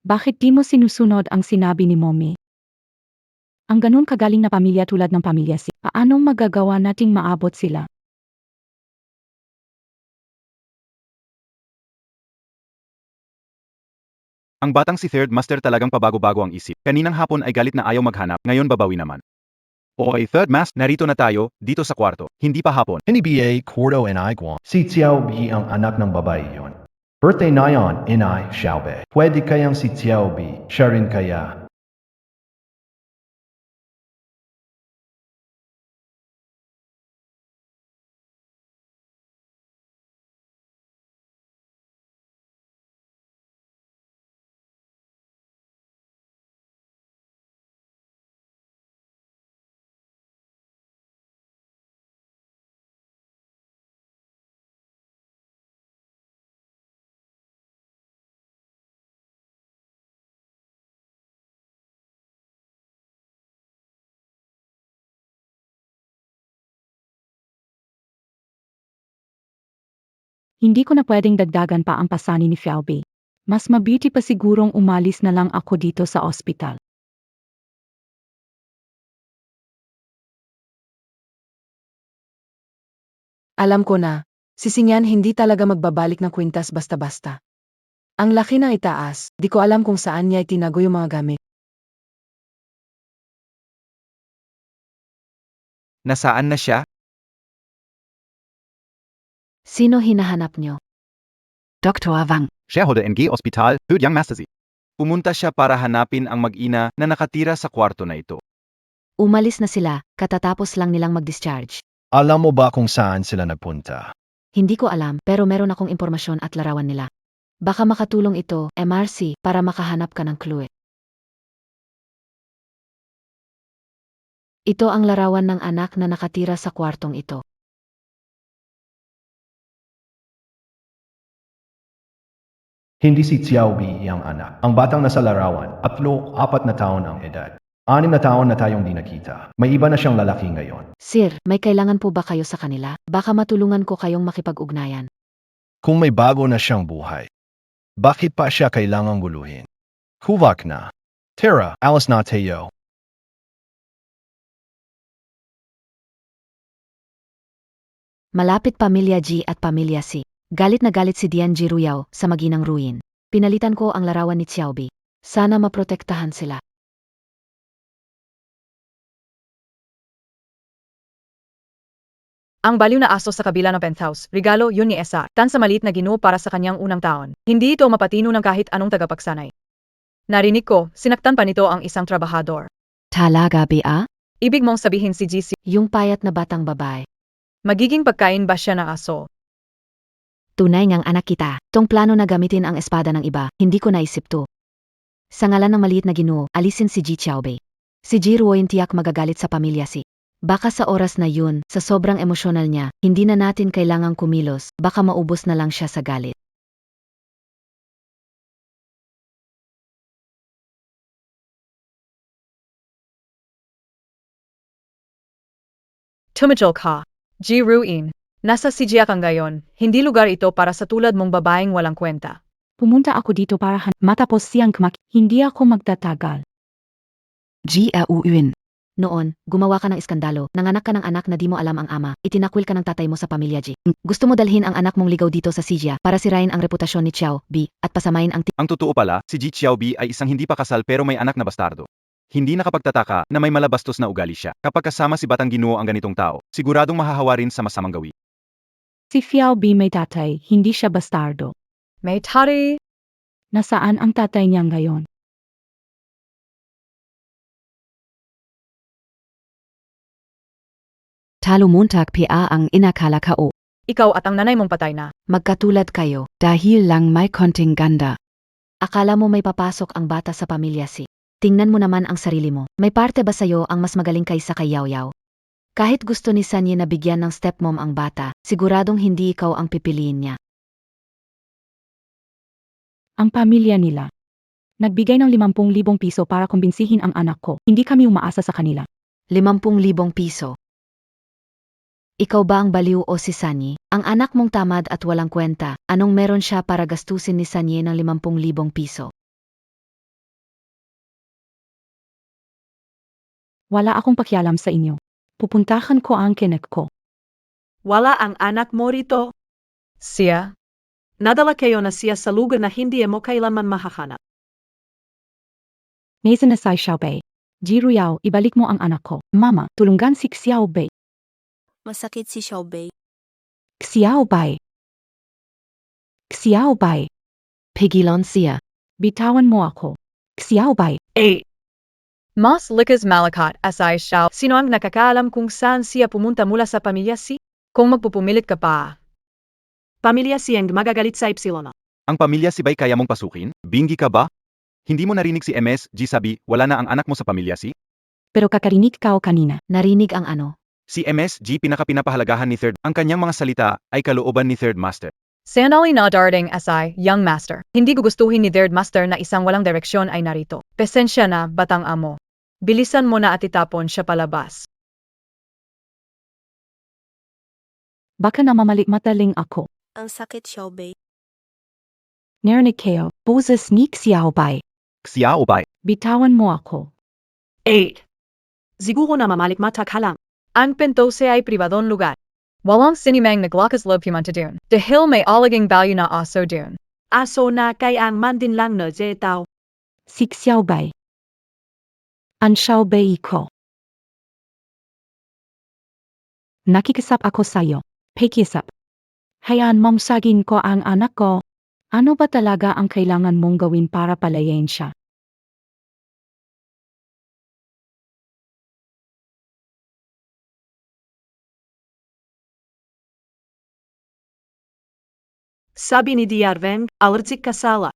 Bakit di mo sinusunod ang sinabi ni Mommy? Ang ganun kagaling na pamilya tulad ng pamilya si, paanong magagawa nating maabot sila? Ang batang si Third Master talagang pabago-bago ang isip. Kaninang hapon ay galit na ayaw maghanap, ngayon babawi naman. Okay, Third Master, narito na tayo, dito sa kwarto. Hindi pa hapon. Hinibiay, Cordo and Iguan. Si Xiao Bi ang anak ng babae yon. Birthday na yon, Inay, Xiaobei. Pwede kayang si Xiao Bi, siya rin kaya. Hindi ko na pwedeng dagdagan pa ang pasanin ni Xiaobi. Mas mabuti pa sigurong umalis na lang ako dito sa ospital. Alam ko na, si Singyan hindi talaga magbabalik ng kwintas basta-basta. Ang laki ng itaas, di ko alam kung saan niya itinago yung mga gamit. Nasaan na siya? Sino hinahanap niyo? Dr. Wang. Shareholder NG Hospital, Young Master Z. Pumunta siya para hanapin ang mag-ina na nakatira sa kwarto na ito. Umalis na sila, katatapos lang nilang mag-discharge. Alam mo ba kung saan sila nagpunta? Hindi ko alam, pero meron akong impormasyon at larawan nila. Baka makatulong ito, MRC, para makahanap ka ng clue. Ito ang larawan ng anak na nakatira sa kwartong ito. Hindi si Xiaobi ang anak. Ang batang nasa larawan, 4 na taon ang edad. 6 na taon na tayong di nakita. May iba na siyang lalaki ngayon. Sir, may kailangan po ba kayo sa kanila? Baka matulungan ko kayong makipag-ugnayan. Kung may bago na siyang buhay, bakit pa siya kailangang guluhin? Huvak na. Tara, alas na tayo. Malapit pamilya G at pamilya C. Galit na galit si Dian G. Ruyao sa maginang ruin. Pinalitan ko ang larawan ni Xiaobi. Sana maprotektahan sila. Ang baliw na aso sa kabila ng penthouse, regalo yun ni Esa, tan sa maliit na ginoo para sa kanyang unang taon. Hindi ito mapatino ng kahit anong tagapagsanay. Narinig ko, sinaktan pa nito ang isang trabahador. Talaga, Bea? Ibig mong sabihin si GC, Yung payat na batang babae. magiging pagkain ba siya ng aso? Tunay ngang anak kita. Tong plano na gamitin ang espada ng iba, hindi ko naisip to. Sa ngalan ng maliit na ginoo, alisin si Ji Xiaobi. Si Ji Ruoyin tiyak magagalit sa pamilya si. Baka sa oras na yun, sa sobrang emosyonal niya, hindi na natin kailangang kumilos, baka maubos na lang siya sa galit. Tumajol ka. G. Ruin. Nasa Sijia kang gayon, hindi lugar ito para sa tulad mong babaeng walang kwenta. Pumunta ako dito para matapos siyang hindi ako magtatagal. Ji Auin. Noon, gumawa ka ng iskandalo, nanganak ka ng anak na di mo alam ang ama, itinakwil ka ng tatay mo sa pamilya Ji. Gusto mo dalhin ang anak mong ligaw dito sa Sijia para sirain ang reputasyon ni Xiao B at pasamain ang Ang totoo pala, si Ji Xiaobi ay isang hindi pa kasal pero may anak na bastardo. Hindi nakapagtataka na may malabastos na ugali siya. Kapag kasama si Batang Ginoo ang ganitong tao, siguradong mahahawa rin sa masamang gawi. Si Xiaobi may tatay, hindi siya bastardo. May tari. Nasaan ang tatay niya ngayon? Talumontag PA ang inakala kao. Ikaw at ang nanay mong patay na. Magkatulad kayo, dahil lang may konting ganda. Akala mo may papasok ang bata sa pamilya si. Tingnan mo naman ang sarili mo. May parte ba sa'yo ang mas magaling kaysa kay Yao Yao? Kahit gusto ni Sanye na bigyan ng stepmom ang bata, siguradong hindi ikaw ang pipiliin niya. Ang pamilya nila. Nagbigay ng 50,000 piso para kumbinsihin ang anak ko. Hindi kami umaasa sa kanila. 50,000 piso. Ikaw ba ang baliw o si Sanye? Ang anak mong tamad at walang kwenta, anong meron siya para gastusin ni Sanye ng 50,000 piso? Wala akong pakialam sa inyo. Pupuntahan ko ang kinek ko. Wala ang anak mo rito. Siya? Nadala kayo na siya sa lugar na hindi mo kailanman mahahanap. Ngayon na sa Xiaobi. Ji Ruyao, ibalik mo ang anak ko. Mama, tulungan si Xiaobi. Masakit si Xiaobi. Xiaobi. Xiaobi. Pigilan siya. Bitawan mo ako. Xiaobi. Mas likas malakat asay siya. Sino ang nakakaalam kung saan siya pumunta mula sa pamilya si? Kung magpupumilit ka pa. Pamilya siyang magagalit sa Epsilon. Ang pamilya si Bay kaya mong pasukin? Bingi ka ba? Hindi mo narinig si MS, G sabi, wala na ang anak mo sa pamilya si? Pero kakarinig ka o kanina. Narinig ang ano? Si MS, G pinakapahalagahan ni Third. Ang kanyang mga salita ay kalooban ni Third Master. Sanali na darting asay, young master. Hindi gugustuhin ni third master na isang walang direksyon ay narito. Pesensya na, batang amo. Bilisan mo na at itapon siya palabas. Baka namamali mataling ako. Ang sakit, Xiaobei. Narinig kayo, boses ni Xiaobei. Xiaobei. Bitawan mo ako. 8. Siguro na mamalikmata ka lang. Ang pinto ay pribadong lugar. Walang sinimang naglakas loob humanta dun. Dahil may alaging value na aso dun. Aso na kay ang mandin lang na tao. Si Xiaobei. Ang Xiaobei ko. Nakikisap ako sa'yo. Pakisap. Hayaan mong sagin ko ang anak ko. Ano ba talaga ang kailangan mong gawin para palayain siya? Sabi ni Diarveng, alertsik kasala.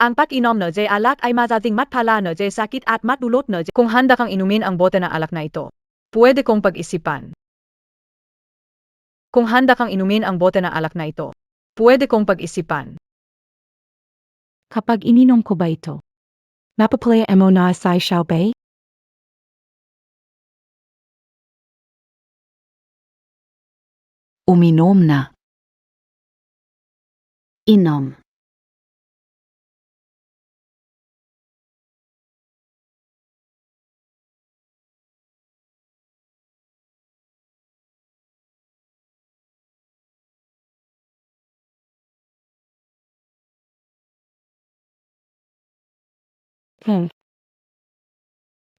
Ang pag-inom na alak ay madating matpala na sakit at matdulot na kung handa kang inumin ang bote ng alak na ito. Pwede kong pag-isipan. Kung handa kang inumin ang bote ng alak na ito. Pwede kong pag-isipan. Kapag ininom ko ba ito? Mapaplaya mo na sa Xiaobei? Uminom na. Inom.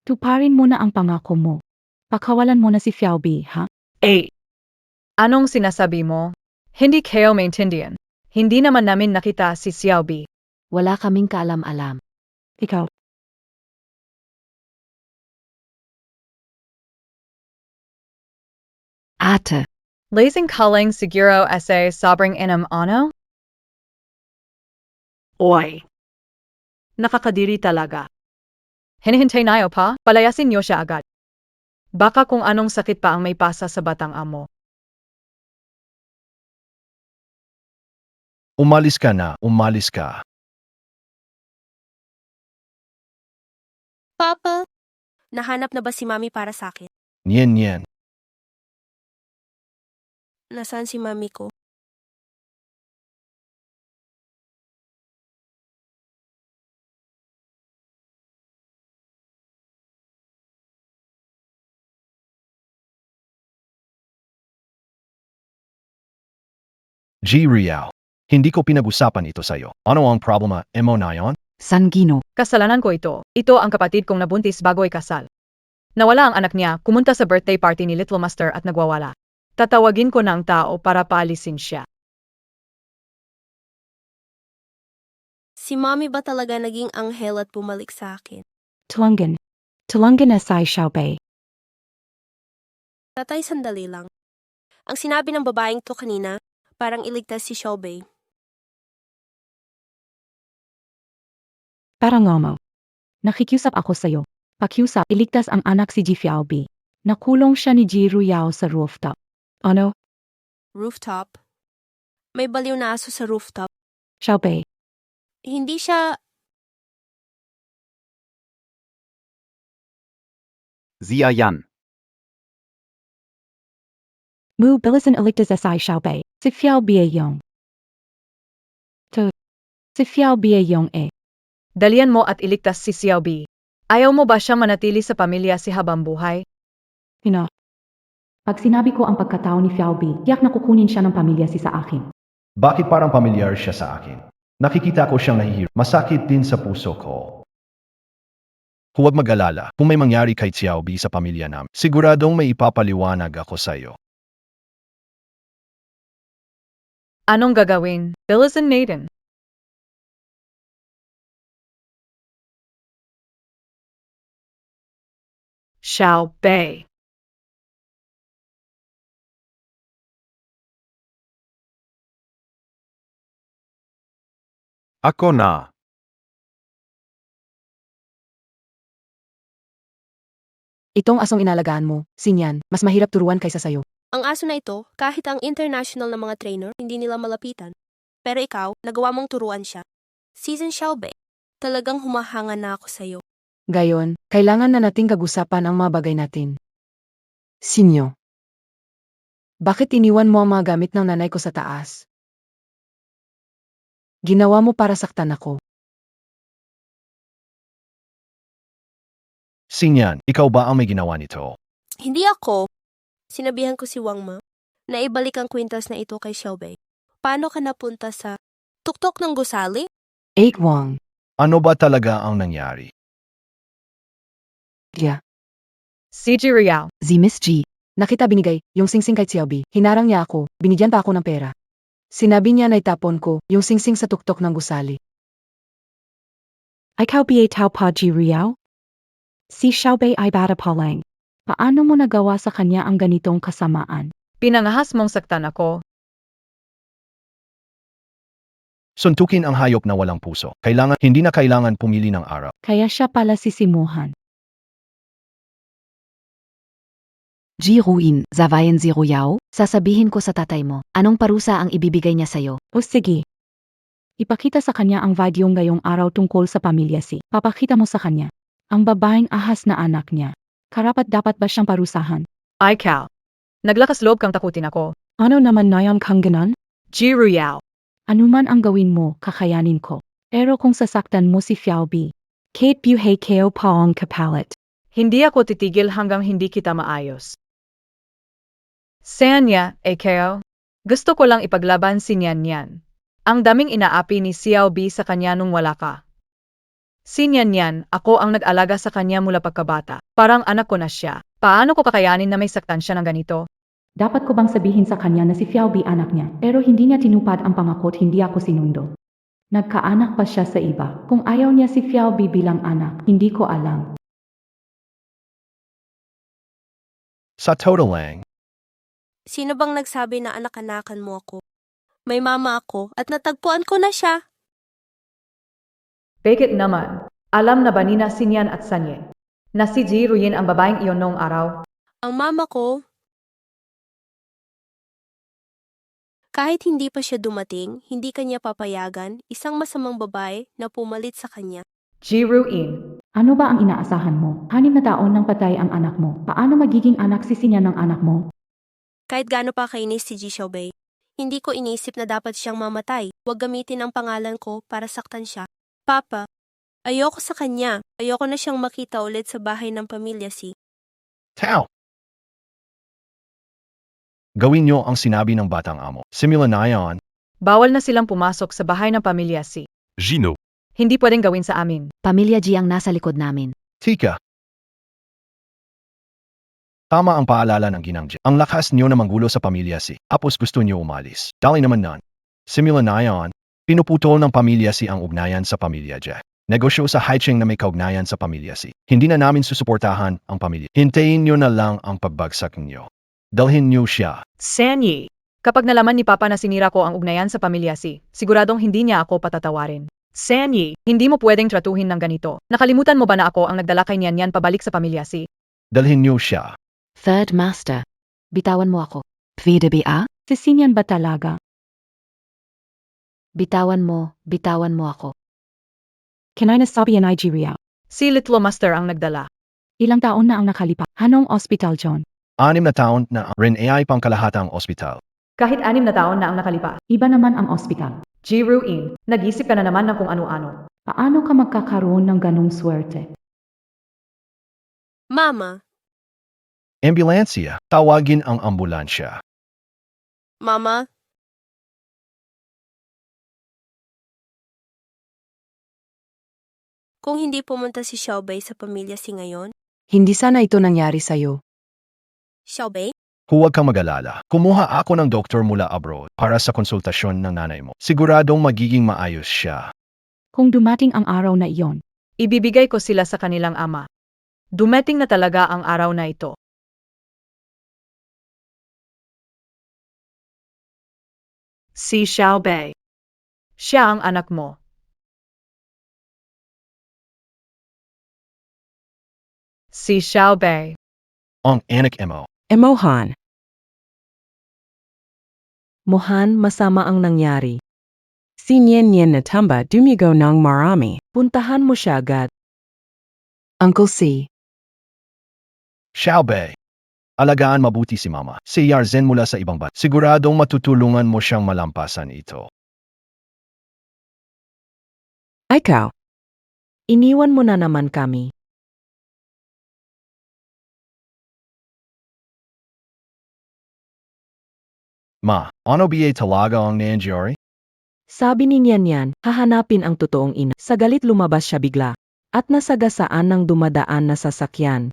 Tuparin mo na ang pangako mo. Pakawalan mo na si Xiaobei, ha? 8. Anong sinasabi mo? Hindi kayo maintindihan. Hindi naman namin nakita si Xiaobei. Wala kaming kaalam-alam. Ikaw. Ate. Lasing kaling siguro asa sobrang inom ano? Oy. Nakakadiri talaga. Hinihintay nayo pa, palayasin niyo siya agad. Baka kung anong sakit pa ang may pasa sa batang amo. Umalis ka na, umalis ka. Papa, nahanap na ba si Mami para sa akin? Nyen. Nasaan si Mami ko? G. Riao. Hindi ko pinag-usapan ito sa'yo. Ano ang problema, emo na yon? Sangino. Kasalanan ko ito. Ito ang kapatid kong nabuntis bago ikasal. Nawala ang anak niya, kumunta sa birthday party ni Little Master at nagwawala. Tatawagin ko ng tao para paalisin siya. Si Mami ba talaga naging anghel at bumalik sa akin? Tulungan. Tulungan na sa Xiaobei. Tatay, sandali lang. Ang sinabi ng babaeng to kanina, parang iligtas si Xiaobei. Parang ngomo. Nakikiusap ako sa'yo. Pakiusap, iligtas ang anak si Ji Xiaobei. Nakulong siya ni Ji Ruyao sa rooftop. Ano? Rooftop? May baliw na aso sa rooftop. Xiaobei. Hindi siya... Zia Yan. Mu bilisan iligtas sa Xiaobei. Si Xiaobei yung. Si Xiaobei yung Dalian mo at iligtas si Xiaobei. Ayaw mo ba siya manatili sa pamilya si habang buhay? Ina. Pag sinabi ko ang pagkatao ni Xiaobei, tiyak na kukunin siya ng pamilya si sa akin. Bakit parang pamilyar siya sa akin? Nakikita ko siyang nahihirap. Masakit din sa puso ko. Huwag mag-alala. Kung may mangyari kay Xiaobei sa pamilya namin, siguradong may ipapaliwanag ako sa iyo. Anong gagawin? Bilisan natin. Xiaobei. Ako na. Itong asong inalagaan mo, Sinyan, mas mahirap turuan kaysa sayo. Ang aso na ito, kahit ang international na mga trainer, hindi nila malapitan. Pero ikaw, nagawa mong turuan siya. Season Xiaobei, talagang humahanga na ako sa'yo. Gayon, kailangan na nating kagusapan ang mga bagay natin. Sinyo. Bakit iniwan mo ang mga gamit ng nanay ko sa taas? Ginawa mo para saktan ako. Sinyan, ikaw ba ang may ginawa nito? Hindi ako. Sinabihan ko si Wang Ma na ibalik ang kwintas na ito kay Xiaobei. Paano ka napunta sa tuktok ng gusali? 8 Wang. Ano ba talaga ang nangyari? Yeah. Si Ji Riao. Si Miss G. Nakita binigay yung singsing kay Xiaobi. Hinarang niya ako. Binigyan pa ako ng pera. Sinabi niya na itapon ko yung singsing sa tuktok ng gusali. Ikaw ba tao pa Ji Riao? Si Xiaobei ay bata pa lang. Paano mo nagawa sa kanya ang ganitong kasamaan? Pinangahas mong saktan ako. Suntukin ang hayop na walang puso. Hindi na kailangan pumili ng araw. Kaya siya pala sisimuhan. Ji Ruin, Zavayan si Ruyao, sasabihin ko sa tatay mo, anong parusa ang ibibigay niya sa'yo? O sige. Ipakita sa kanya ang video ngayong araw tungkol sa pamilya si. Papakita mo sa kanya. Ang babaeng ahas na anak niya. Karapat dapat ba siyang parusahan? Ay Cal. Naglakas loob kang takutin ako. Ano naman na yan kang ganon? Ji Riao. Anuman ang gawin mo, kakayanin ko. Pero kung sasaktan mo si Xiaobi, Kate Buhay Keo Paong kapalit. Hindi ako titigil hanggang hindi kita maayos. Sanya, Keo. Gusto ko lang ipaglaban si Nian Nian. Ang daming inaapi ni Xiaobi sa kanya nung wala ka. Si Nian Nian, ako ang nag-alaga sa kanya mula pagkabata. Parang anak ko na siya. Paano ko kakayanin na may saktan siya ng ganito? Dapat ko bang sabihin sa kanya na si Xiaobi anak niya, pero hindi niya tinupad ang pangakot, hindi ako sinundo. Nagkaanak pa siya sa iba. Kung ayaw niya si Xiaobi bilang anak, hindi ko alam. Sa total lang, Sino bang nagsabi na anak-anakan mo ako? May mama ako at natagpuan ko na siya. Bakit naman? Alam na ba ni na si Nian at Sanye? Na si Ji Ruyin ang babaeng iyon noong araw? Ang mama ko, kahit hindi pa siya dumating, hindi kanya papayagan, isang masamang babae na pumalit sa kanya. Ji Ruyin. Ano ba ang inaasahan mo? 6 na taon nang patay ang anak mo. Paano magiging anak si Sinya ng anak mo? Kahit gaano pa kainis si Ji Xiaobei, hindi ko inisip na dapat siyang mamatay. Huwag gamitin ang pangalan ko para saktan siya. Papa, ayoko sa kanya. Ayoko na siyang makita ulit sa bahay ng pamilya si. Tao! Gawin niyo ang sinabi ng batang amo. Simula na yan, Bawal na silang pumasok sa bahay ng pamilya si. Gino. Hindi pwedeng gawin sa amin. Pamilya G ang nasa likod namin. tika. Tama ang paalala ng ginang G. Ang lakas niyo na manggulo sa pamilya si. Tapos gusto niyo umalis. Dali naman nun. Simula na yan, pinuputol ng pamilya si ang ugnayan sa pamilya J. Negosyo sa Haicheng na may kaugnayan sa pamilya si. Hindi na namin susuportahan ang pamilya. Hintayin niyo na lang ang pagbagsak niyo. Dalhin niyo siya. Sanyi. Kapag nalaman ni Papa na sinira ko ang ugnayan sa pamilya si, siguradong hindi niya ako patatawarin. Sanyi, hindi mo pwedeng tratuhin ng ganito. Nakalimutan mo ba na ako ang nagdala kay Nian Nian pabalik sa pamilya si? Dalhin niyo siya. Third Master, bitawan mo ako. Pwede ba? Si Sinyan ba talaga? Bitawan mo ako. Can I nasabi yan Nigeria? Si Little Master ang nagdala. Ilang taon na ang nakalipas? Anong ospital, John? 6 na taon na rin ay pangkalahatang ospital. Kahit 6 na taon na ang nakalipas. Iba naman ang ospital. Ji Ruin, nag-isip ka na naman ng kung ano-ano. Paano ka magkakaroon ng ganong swerte? Mama, Ambulansya, tawagin ang ambulansya. Mama, kung hindi pumunta si Xiaobei sa pamilya si ngayon, Hindi sana ito nangyari sa'yo. Xiaobei, Huwag kang mag-alala. Kumuha ako ng doktor mula abroad para sa konsultasyon ng nanay mo. Siguradong magiging maayos siya. Kung dumating ang araw na iyon, Ibibigay ko sila sa kanilang ama. Dumating na talaga ang araw na ito. Si Xiaobei. Siya ang anak mo. Si Xiaobei. Ang anak mo. Emohan. Mohan, masama ang nangyari. Si Nian Nian natamba dumigo ng marami. Puntahan mo siya agad. Uncle C. Xiaobei. Alagaan mabuti si mama. Si Yarzen mula sa ibang bansa. Siguradong matutulungan mo siyang malampasan ito. Ikaw. Iniwan mo na naman kami. Ma, ano ba talaga ang nangyari? Sabi ni Nian, hahanapin ang totoong ina. Sa galit lumabas siya bigla. At nasagasaan ng dumadaan na sasakyan.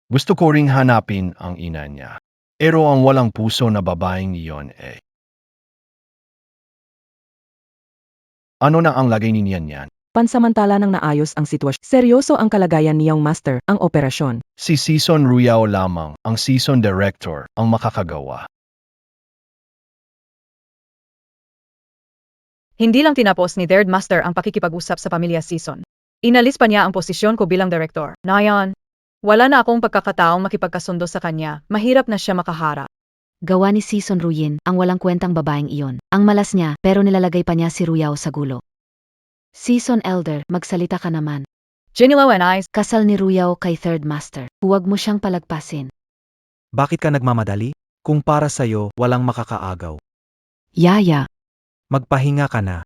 Gusto ko ring hanapin ang ina niya. Pero ang walang puso na babaeng iyon eh. Ano na ang lagay ni Nian? Pansamantala nang naayos ang sitwasyon. Seryoso ang kalagayan niyang master, ang operasyon. Si Season Ruyao lamang, ang season director, ang makakagawa. Hindi lang tinapos ni Third Master ang pakikipag-usap sa pamilya season. Inalis pa niya ang posisyon ko bilang director. Ngayon, wala na akong pagkakataong makipagkasundo sa kanya. Mahirap na siya makaharap. Gawa ni Season Ruyin, ang walang kwentang babaeng iyon. Ang malas niya, pero nilalagay pa niya si Ruyao sa gulo. Season Elder, magsalita ka naman. Jinilo and I, Kasal ni Ruyao kay Third Master. Huwag mo siyang palagpasin. Bakit ka nagmamadali? Kung para sa'yo, walang makakaagaw. Yaya, Magpahinga ka na.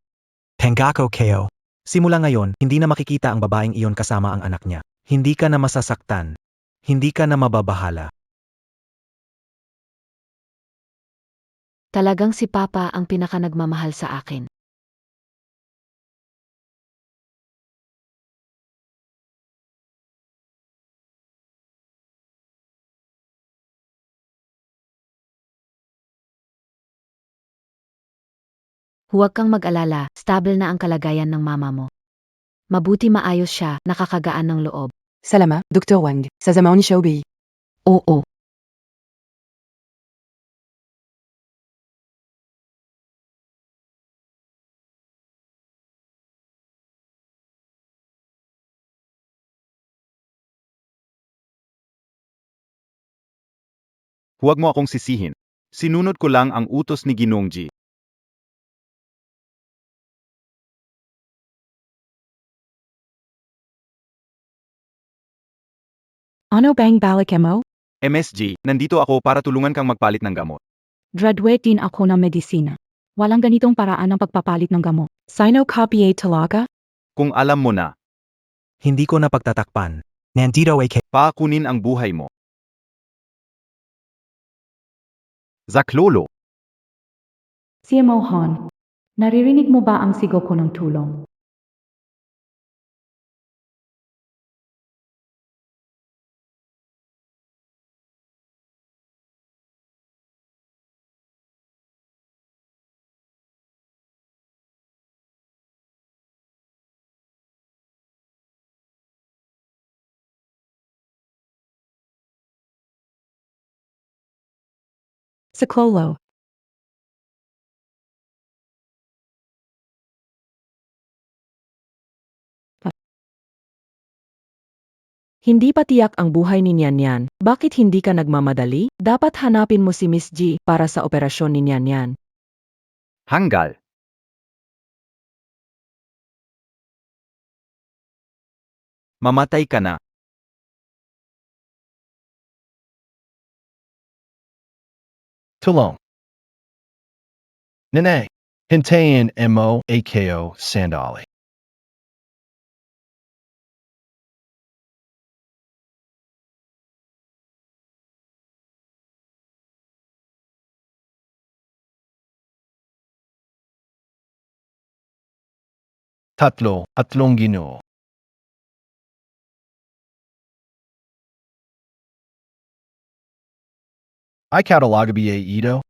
Hengako Keo. Simula ngayon, hindi na makikita ang babaeng iyon kasama ang anak niya. Hindi ka na masasaktan. Hindi ka na mababahala. talagang si Papa ang pinakanagmamahal sa akin. Huwag kang mag-alala, stable na ang kalagayan ng mama mo. Mabuti maayos siya, nakakagaan ng loob. Salama, Dr. Wang. Sasamahan ni Xiaobei. Oo. Huwag mo akong sisihin. Sinunod ko lang ang utos ni Ginong Ji. Ano bang balik mo? MSG, nandito ako para tulungan kang magpalit ng gamot. Graduate din ako ng medisina. Walang ganitong paraan ng pagpapalit ng gamot. Sino copy talaga? Kung alam mo na, Hindi ko na pagtatakpan. Nandito ay pakunin ang buhay mo. Zaklolo, Si Mohan. Naririnig mo ba ang sigaw ko ng tulong? Sa Clolo. Hindi pa tiyak ang buhay ni Nian. Bakit hindi ka nagmamadali? Dapat hanapin mo si Miss G para sa operasyon ni Nian. hanggal. Mamatay ka na. Tulong. Nene, hintayin mo ako sandali. Tatlong Ginoo. I cataloga ba ito?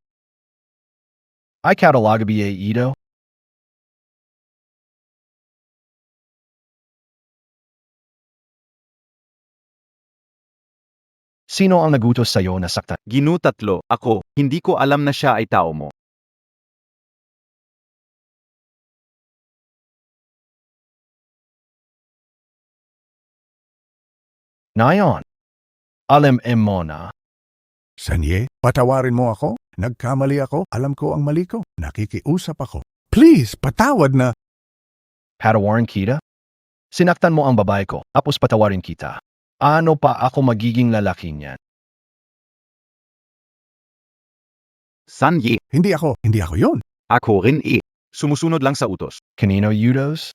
I cataloga ba ito? Sino ang nagutos sa'yo na saktan? Ginu tatlo, ako, hindi ko alam na siya ay tao mo. Nayon. Alam mo na. Sanye, patawarin mo ako. Nagkamali ako. Alam ko ang mali ko. Nakikiusap ako. Please, patawad na. Patawarin kita? Sinaktan mo ang babae ko, tapos patawarin kita. Ano pa ako magiging lalaki niyan? San Yi. Hindi ako yun. Ako rin Sumusunod lang sa utos. Kanino Yudos?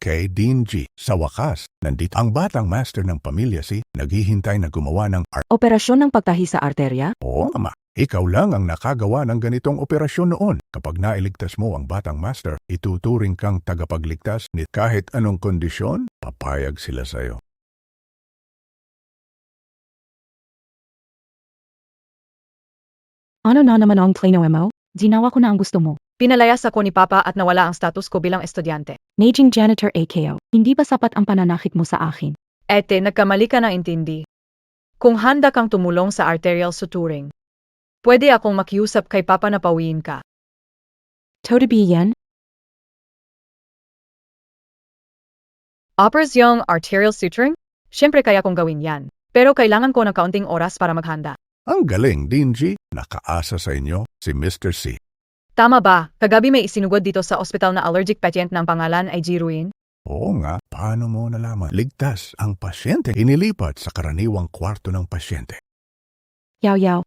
Kay Dean G. Sa wakas, nandito ang batang master ng pamilya si naghihintay na gumawa ng art. Operasyon ng pagtahi sa arterya? Oo, ama. Ikaw lang ang nakagawa ng ganitong operasyon noon. Kapag nailigtas mo ang batang master, ituturing kang tagapagligtas ni kahit anong kondisyon, papayag sila sa'yo. Ano na naman ang klino mo? Ginawa ko na ang gusto mo. Pinalayas ako ni Papa at nawala ang status ko bilang estudyante. Naging janitor AKO. Hindi ba sapat ang pananakit mo sa akin? Ete, nagkamali ka ng intindi. Kung handa kang tumulong sa arterial suturing, pwede akong makiusap kay Papa na pawiin ka. Totabi yan? Operation arterial suturing? Siyempre kaya kong gawin yan. Pero kailangan ko ng kaunting oras para maghanda. Ang galing, Dean G. Nakaasa sa inyo si Mr. C. Tama ba? Kagabi may isinugod dito sa ospital na allergic patient ng pangalan ay Jiruin? Oo nga, paano mo nalaman? Ligtas ang pasyente. Inilipat sa karaniwang kwarto ng pasyente. Yaw.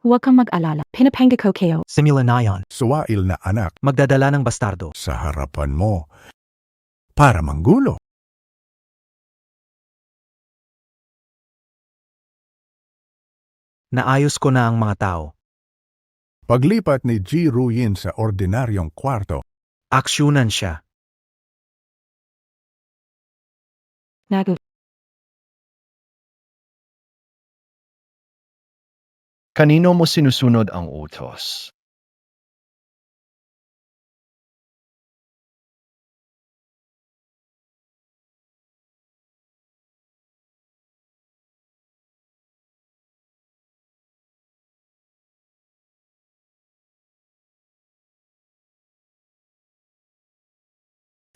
Huwag kang mag-alala. Pinapanga ko kayo. Simula na yon. Suwail na anak Magdadala ng bastardo. sa harapan mo para manggulo. Naayos ko na ang mga tao. Paglipat ni G. Ruyin sa ordinaryong kwarto, Aksyonan siya. Nagu. Kanino mo sinusunod ang utos?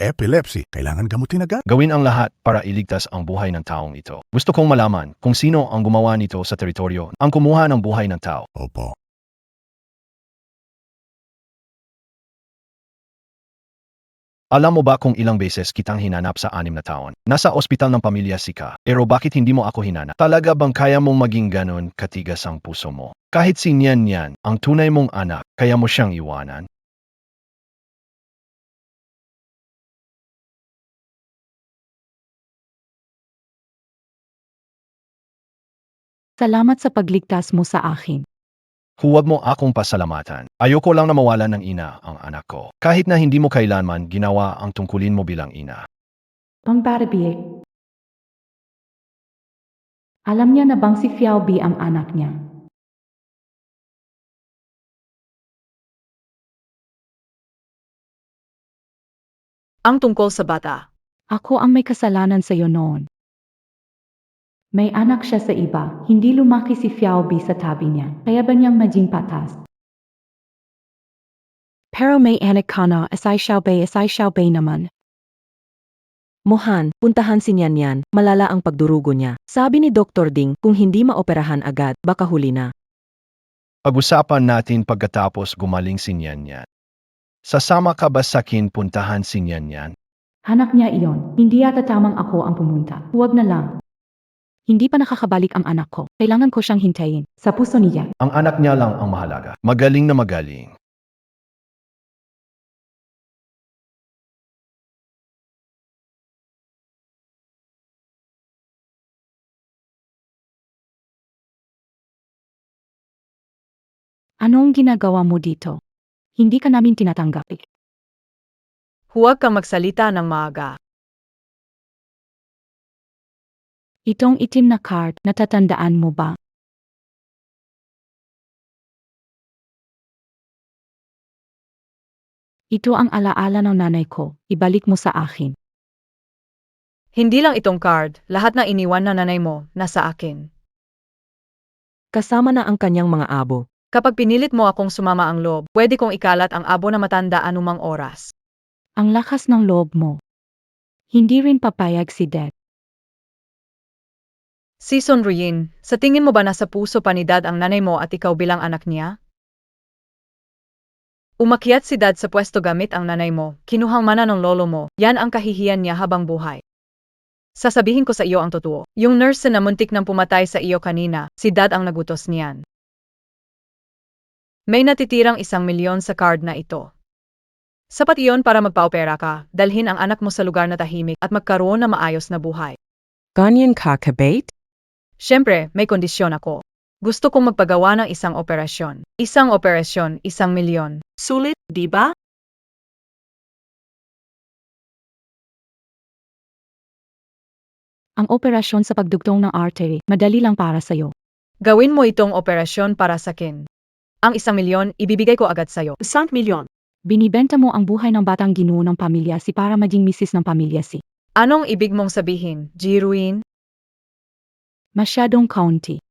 epilepsy, kailangan gamutin agad. Gawin ang lahat para iligtas ang buhay ng taong ito. Gusto kong malaman kung sino ang gumawa nito sa teritoryo, ang kumuha ng buhay ng tao. Opo. Alam mo ba kung ilang beses kitang hinanap sa 6 na taon? Nasa ospital ng pamilya Sika. Pero bakit hindi mo ako hinanap? Talaga bang kaya mong maging ganon katigas ang puso mo? Kahit si Nian, ang tunay mong anak, kaya mo siyang iwanan? Salamat sa pagligtas mo sa akin. Huwag mo akong pasalamatan. Ayoko lang na mawalan ng ina ang anak ko. Kahit na hindi mo kailanman ginawa ang tungkulin mo bilang ina. Pangbarabiyek. Alam niya na bang si Xiao Bi ang anak niya? Ang tungkol sa bata. Ako ang may kasalanan sa iyo noon. May anak siya sa iba, hindi lumaki si Xiao Bi sa tabi niya, kaya ba niyang maging patas? Pero may anak ka na, asay Xiao Bei naman. Mohan, puntahan si Nian, malala ang pagdurugo niya. Sabi ni Dr. Ding, kung hindi maoperahan agad, baka huli na. Pag-usapan natin pagkatapos gumaling si Nian. Sasama ka ba sa akin puntahan si Nian? Anak niya iyon, hindi yata tamang ako ang pumunta. Huwag na lang. Hindi pa nakakabalik ang anak ko. Kailangan ko siyang hintayin. Sa puso niya. Ang anak niya lang ang mahalaga. Magaling na magaling. Anong ginagawa mo dito? Hindi ka namin tinatanggap. Huwag kang magsalita ng maaga. Itong itim na card, natatandaan mo ba? Ito ang alaala ng nanay ko. Ibalik mo sa akin. Hindi lang itong card, lahat na iniwan na nanay mo, nasa akin. Kasama na ang kanyang mga abo. Kapag pinilit mo akong sumama ang loob, pwede kong ikalat ang abo na matanda anumang oras. Ang lakas ng loob mo. Hindi rin papayag si Dad. Si Sonruyin, sa tingin mo ba nasa puso pa ni Dad ang nanay mo at ikaw bilang anak niya? Umakyat si Dad sa pwesto gamit ang nanay mo, kinuhang mana ng lolo mo, yan ang kahihiyan niya habang buhay. Sasabihin ko sa iyo ang totoo, yung nurse na muntik nang pumatay sa iyo kanina, si Dad ang nagutos niyan. May natitirang 1 milyon sa card na ito. Sapat iyon para magpa-opera ka, dalhin ang anak mo sa lugar na tahimik at magkaroon ng maayos na buhay. Ganyan ka kabait? Siyempre, may kondisyon ako. Gusto kong magpagawa ng isang operasyon. Isang operasyon, 1 milyon. Sulit, di ba? Ang operasyon sa pagdugtong ng artery, madali lang para sa'yo. Gawin mo itong operasyon para sa akin. Ang 1 milyon, ibibigay ko agad sa'yo. 5 milyon. Binibenta mo ang buhay ng batang ginoo ng pamilya si para maging misis ng pamilya si. Anong ibig mong sabihin, Jiruin? Masyadong county.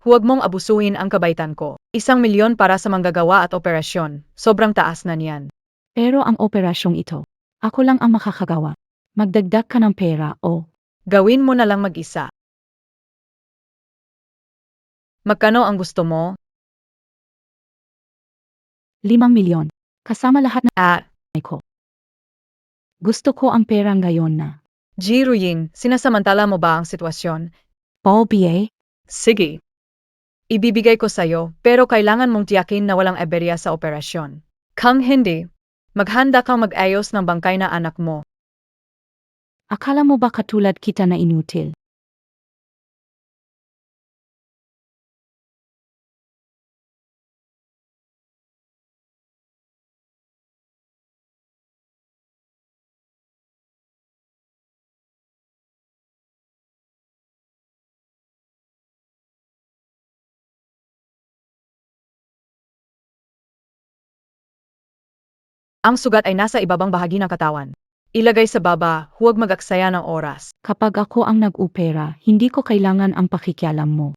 Huwag mong abusuhin ang kabaitan ko. 1 milyon para sa manggagawa at operasyon. Sobrang taas na niyan. Pero ang operasyong ito, ako lang ang makakagawa. Magdagdag ka ng pera o Gawin mo na lang mag-isa. Magkano ang gusto mo? 5 milyon. Kasama lahat At, na ko. Gusto ko ang pera ngayon na. Jiruin, sinasamantala mo ba ang sitwasyon? Paul B.A. Sige. Ibibigay ko sa'yo, pero kailangan mong tiyakin na walang eberya sa operasyon. Kung hindi, maghanda kang mag-ayos ng bangkay na anak mo. Akala mo ba katulad kita na inutil? Ang sugat ay nasa ibabang bahagi ng katawan. Ilagay sa baba, huwag mag-aksaya ng oras. Kapag ako ang nag-opera, hindi ko kailangan ang pakikialam mo.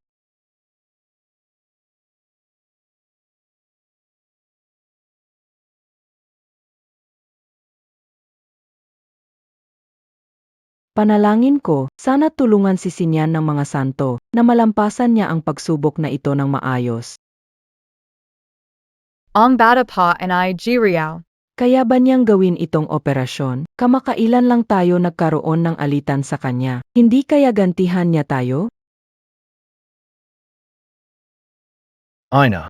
Panalangin ko, sana tulungan si Sinyan ng mga santo, na malampasan niya ang pagsubok na ito ng maayos. Ang bata pa ay Jiriao. Kaya ba niyang gawin itong operasyon? Kamakailan lang tayo nagkaroon ng alitan sa kanya. Hindi kaya gantihan niya tayo? Ay na.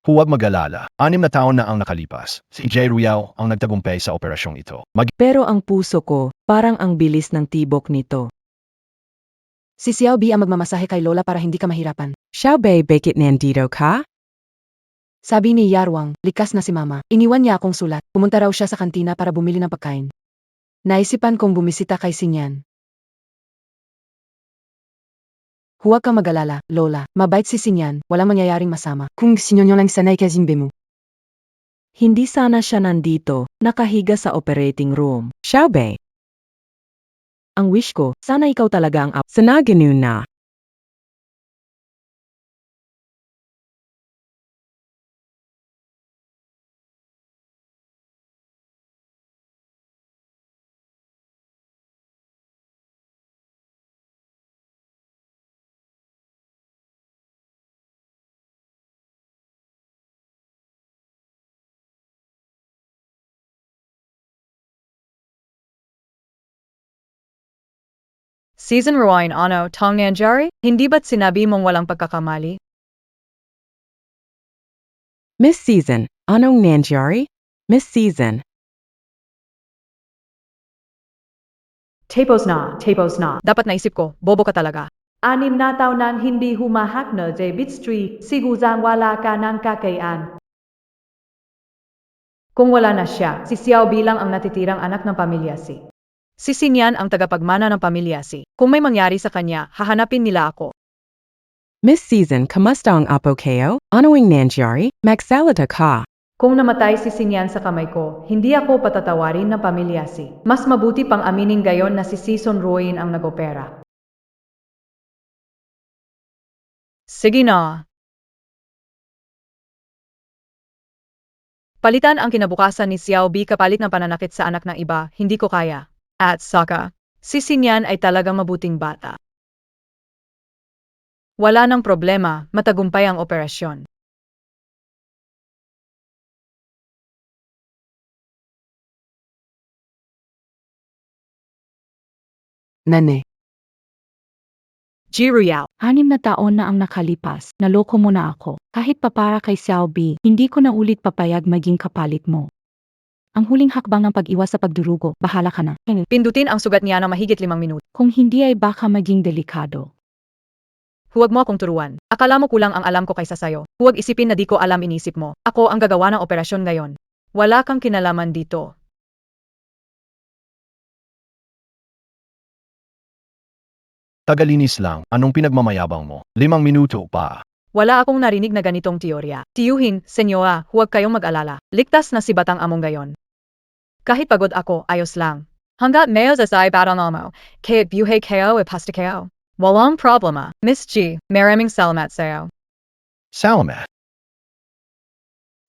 Huwag mag-alala. 6 na taon na ang nakalipas. Si J. Ruyao ang nagtagumpay sa operasyong ito. Pero ang puso ko, parang ang bilis ng tibok nito. Si Xiao B ang magmamasahe kay Lola para hindi ka mahirapan. Xiaobei, bakit nandito ka? Sabi ni Yarwang, likas na si Mama. Iniwan niya akong sulat. Pumunta raw siya sa kantina para bumili ng pagkain. Naisipan kong bumisita kay Sinyan. Huwag kang mag-alala, Lola. Mabait si Sinyan, walang mangyayaring masama. Kung sinyon lang sanay kazimbe mo. Hindi sana siya nandito, nakahiga sa operating room. Xiaobei. Ang wish ko, sana ikaw talaga ang Sana ganun na. Season Ruwain ano, Tong Nanjari? Hindi ba't sinabi mong walang pagkakamali? Miss Season, anong nangyari? Miss Season. Tapos na. Dapat naisip ko, bobo ka talaga. 6 na taon nang hindi humahak na David Street, sigurang wala ka ng kakayan. Kung wala na siya, si Xiao bilang ang natitirang anak ng pamilya si. Si Sinyan ang tagapagmana ng pamilya si. Kung may mangyari sa kanya, hahanapin nila ako. Miss Season, kamusta ang apo kayo? Anong nangyari? Magsalita ka. Kung namatay si Sinyan sa kamay ko, hindi ako patatawarin ng pamilya si. Mas mabuti pang aminin gayon na si Season Ruin ang nagopera. Sige na. Palitan ang kinabukasan ni Xiao B kapalit ng pananakit sa anak ng iba, hindi ko kaya. At saka, si Sinyan ay talagang mabuting bata. Wala nang problema, matagumpay ang operasyon. Nane. Ji Ruyao. 6 na taon na ang nakalipas, naloko mo na ako. Kahit pa para kay Xiaobi, hindi ko na ulit papayag maging kapalit mo. Ang huling hakbang ng pag-iwas sa pagdurugo, bahala ka na. Pindutin ang sugat niya ng mahigit 5 minuto. Kung hindi ay baka maging delikado. Huwag mo akong turuan. Akala mo kulang ang alam ko kaysa sayo. Huwag isipin na di ko alam inisip mo. Ako ang gagawa ng operasyon ngayon. Wala kang kinalaman dito. Tagalinis lang, anong pinagmamayabang mo? 5 minuto pa. Wala akong narinig na ganitong teorya. Tiyuhin, senyoa, huwag kayong mag-alala. Ligtas na si Batang Among gayon. Kahit pagod ako, ayos lang. Hanggat mayo sa parang mo, kahit buhay kayo e pasta kayo. Walang problema, Miss G, maraming salamat sa'yo. Salamat.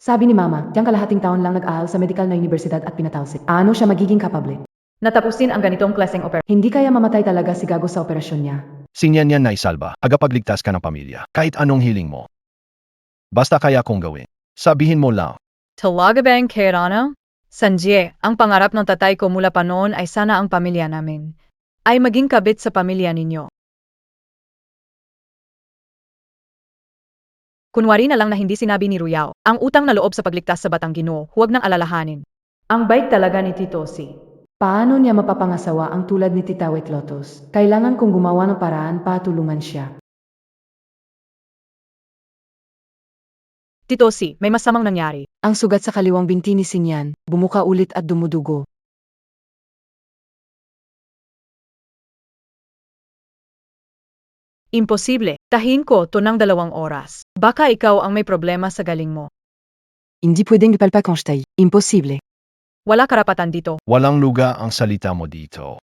Sabi ni Mama, diyang kalahating taon lang nag-aaral sa medikal na universidad at pinatalsik. Ano siya magiging kapable? Natapusin ang ganitong klaseng operasyon. Hindi kaya mamatay talaga si Gago sa operasyon niya. Sinyan yan na isalba, agapagligtas ka ng pamilya, kahit anong hiling mo. Basta kaya kong gawin. Sabihin mo lang. Talaga ba ang Kairano? Sanjie, ang pangarap ng tatay ko mula pa noon ay sana ang pamilya namin ay maging kabit sa pamilya ninyo. Kunwari na lang na hindi sinabi ni Ruyao, ang utang na loob sa pagligtas sa Batang Ginoo, huwag nang alalahanin. Ang bait talaga ni Tito Si. Paano niya mapapangasawa ang tulad ni Tita Wet Lotus? Kailangan kong gumawa ng paraan para tulungan siya. Tito Si, may masamang nangyari. Ang sugat sa kaliwang binti ni Sinyan, bumuka ulit at dumudugo. Imposible, tahin ko to ng 2 oras. Baka ikaw ang may problema sa galing mo. Hindi pwedeng ipalpakonstay. Imposible. Wala karapatan dito. Walang luga ang salita mo dito.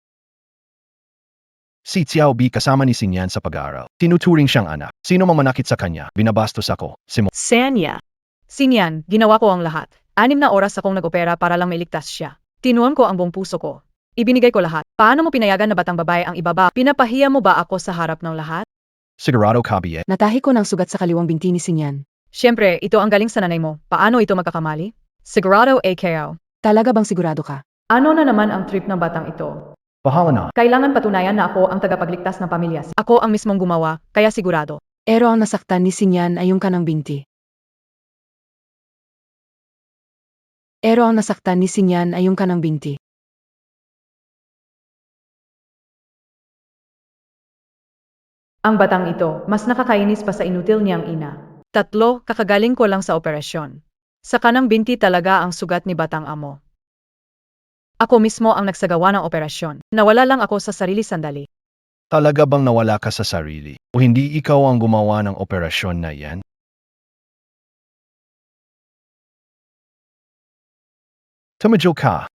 Si Xiaobi kasama ni Sinyan sa pag-aaral. Tinuturing siyang anak. Sino mamanakit sa kanya, binabastos ako. Sanya. Sinyan, ginawa ko ang lahat. 6 na oras akong nag-opera para lang mailigtas siya. Tinuon ko ang buong puso ko. Ibinigay ko lahat. Paano mo pinayagan na batang babae ang ibaba? Pinapahiya mo ba ako sa harap ng lahat? Sigurado ka biye. Natahi ko ng sugat sa kaliwang binti ni Sinyan. Siyempre, ito ang galing sa nanay mo. Paano ito magkakamali? Sigurado AKO. Talaga bang sigurado ka? Ano na naman ang trip ng batang ito? Bahala na. Kailangan patunayan na ako ang tagapagligtas ng pamilya. Ako ang mismong gumawa, kaya sigurado. Pero ang nasaktan ni Sinyan ay yung kanang binti. Pero ang nasaktan ni Sinyan ay yung kanang binti. Ang batang ito, mas nakakainis pa sa inutil niyang ina. 3, kakagaling ko lang sa operasyon. Sa kanang binti talaga ang sugat ni Batang Amo. Ako mismo ang nagsagawa ng operasyon. Nawala lang ako sa sarili sandali. Talaga bang nawala ka sa sarili? O hindi ikaw ang gumawa ng operasyon na yan? Tumadyo ka.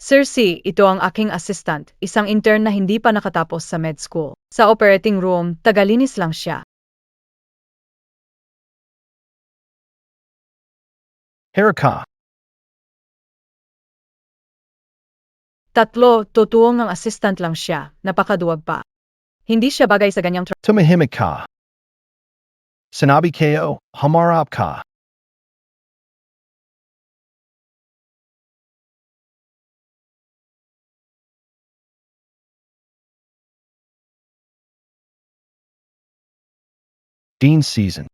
Sir C, ito ang aking assistant, isang intern na hindi pa nakatapos sa med school. Sa operating room, tagalinis lang siya. Here ka. 3, tutuong ang assistant lang siya, napakaduwag pa. Hindi siya bagay sa ganyang Tumahimik ka. Sinabi kayo, hamarap ka. Dean Season.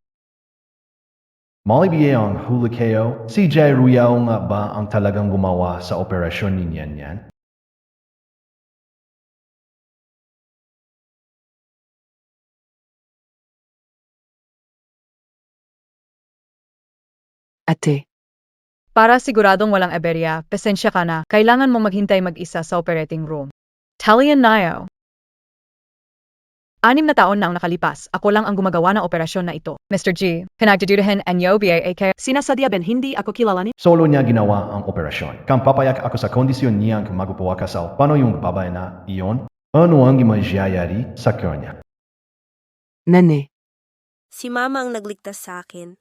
Malibiye ang huli kayo, si Jai Ruyao nga ba ang talagang gumawa sa operasyon ninyan yan? Ate, Para siguradong walang aberya, pasensya ka na, kailangan mong maghintay mag-isa sa operating room. Talian Nayo. 6 na taon na ang nakalipas, ako lang ang gumagawa ng operasyon na ito. Mr. G, pinagdudutahin anyo BAAK. Sinasadya ben hindi ako kilala ni? Solo niya ginawa ang operasyon. Kang papayak ako sa kondisyon niyang magawa kasal, paano yung babae na iyon? Ano ang imagyayari sa kanya? Nane, Si Mama ang nagligtas sa akin.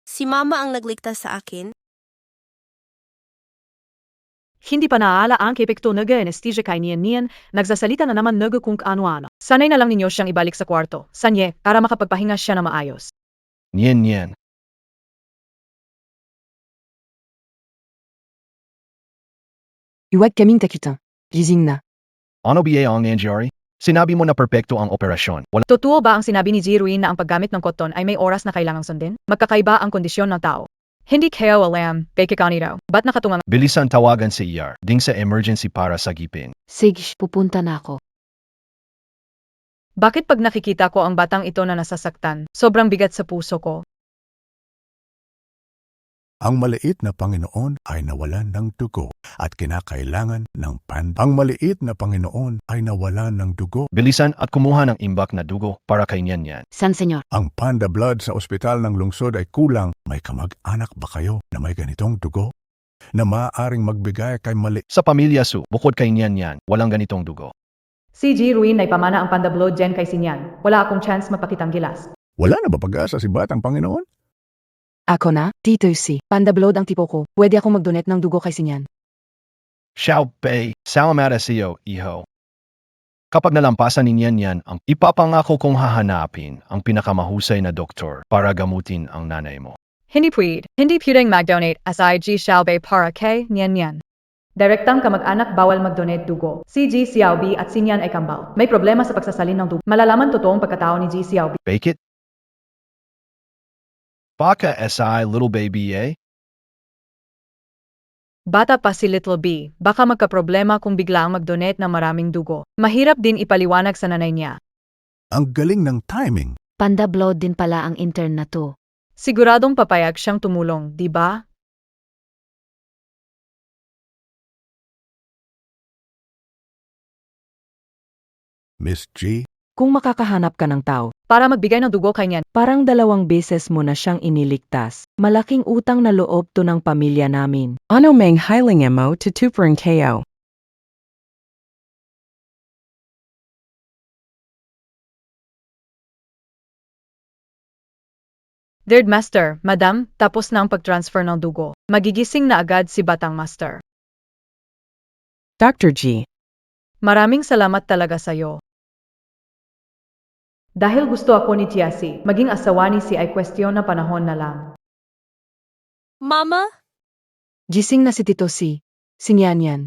Si Mama ang nagligtas sa akin. Hindi pa naala ang kepekto nag-anesthesia kay niyan, nagsasalita na naman kung ano-ano. Sanay na lang ninyo siyang ibalik sa kwarto, sanye, para makapagpahinga siya na maayos. Niyan. huwag kaming takitan. Gising na. Ano ba ang nangyari? Sinabi mo na perpekto ang operasyon. Wala Totoo ba ang sinabi ni G. Ruin na ang paggamit ng koton ay may oras na kailangang sundin? Magkakaiba ang kondisyon ng tao. Hindi kayo alam, Bekikanito. Ba't nakatungang bilisan tawagan si ER. Ding sa emergency para sagipin. Sige, pupunta na ako. Bakit pag nakikita ko ang batang ito na nasasaktan, sobrang bigat sa puso ko? Ang maliit na Panginoon ay nawalan ng dugo at kinakailangan ng panda. Ang maliit na Panginoon ay nawalan ng dugo. Bilisan at kumuha ng imbak na dugo para kay Nyan. San, senyor? Ang panda blood sa ospital ng lungsod ay kulang. May kamag-anak ba kayo na may ganitong dugo? Na maaaring magbigay kay mali. Sa pamilya Su, bukod kay Nyan, walang ganitong dugo. Si G. Ruin ay pamana ang panda blood gen kay Sinyan. Wala akong chance mapakitang gilas. Wala na ba pag-asa si Batang Panginoon? Ako na, Tito C. Panda blood ang tipo ko. Pwede akong mag-donate ng dugo kay Sinyan. Xiao Bei, salamat sa iyo, iho. Kapag nalampasan ni Nyan ang ipapangako kong hahanapin ang pinakamahusay na doktor para gamutin ang nanay mo. Hindi pwedeng mag-donate as IG Shalbay para kay Nyan. Direktang kamag-anak bawal mag-donate dugo. Si G. Xiaobi at Sinyan ay kambal. May problema sa pagsasalin ng dugo. Malalaman totoong pagkatao ni G. Xiaobi. Bake it? Baka SI little baby eh? Bata pa si Little B, baka magkaproblema kung biglaang mag-donate ng maraming dugo. Mahirap din ipaliwanag sa nanay niya. Ang galing ng timing. Panda blood din pala ang intern na to. Siguradong papayag siyang tumulong, di ba? Miss G, Kung makakahanap ka ng tao, Para magbigay ng dugo kay Nyan. parang 2 beses mo na siyang iniligtas. Malaking utang na loob to ng pamilya namin. Ano mang hiling mo to tuperin kayo. Third Master, Madam, tapos na ang pag-transfer ng dugo. Magigising na agad si Batang Master. Dr. G. Maraming salamat talaga sa'yo. Dahil gusto ako ni Tiasi, maging asawa ni si ay kwestiyon na panahon na lang. Mama? Gising na si Tito C. Sinyan yan.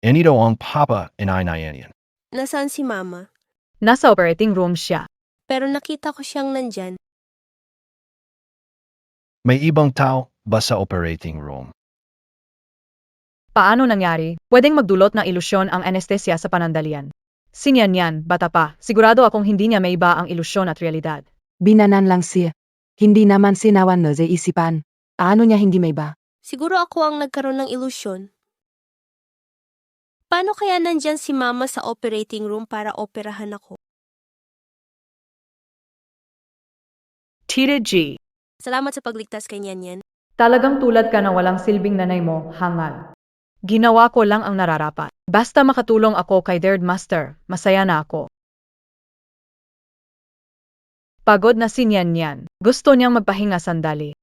Enito ang papa inainayan. Nasaan si Mama? Nasa operating room siya. Pero nakita ko siyang nandyan. May ibang tao ba sa operating room? Paano nangyari? Pwedeng magdulot ng ilusyon ang anesthesia sa panandalian. Sinyan yan, bata pa. Sigurado akong hindi niya may iba ang ilusyon at realidad. Binanan lang siya. Hindi naman sinawan na sa isipan. Ano niya hindi may ba? Siguro ako ang nagkaroon ng ilusyon. Paano kaya nandyan si Mama sa operating room para operahan ako? Tita G. Salamat sa pagligtas kay Nyan. Talagang tulad ka na walang silbing nanay mo, hangal. Ginawa ko lang ang nararapat. Basta makatulong ako kay Third Master, masaya na ako. Pagod na si Nyan. Gusto niyang magpahinga sandali.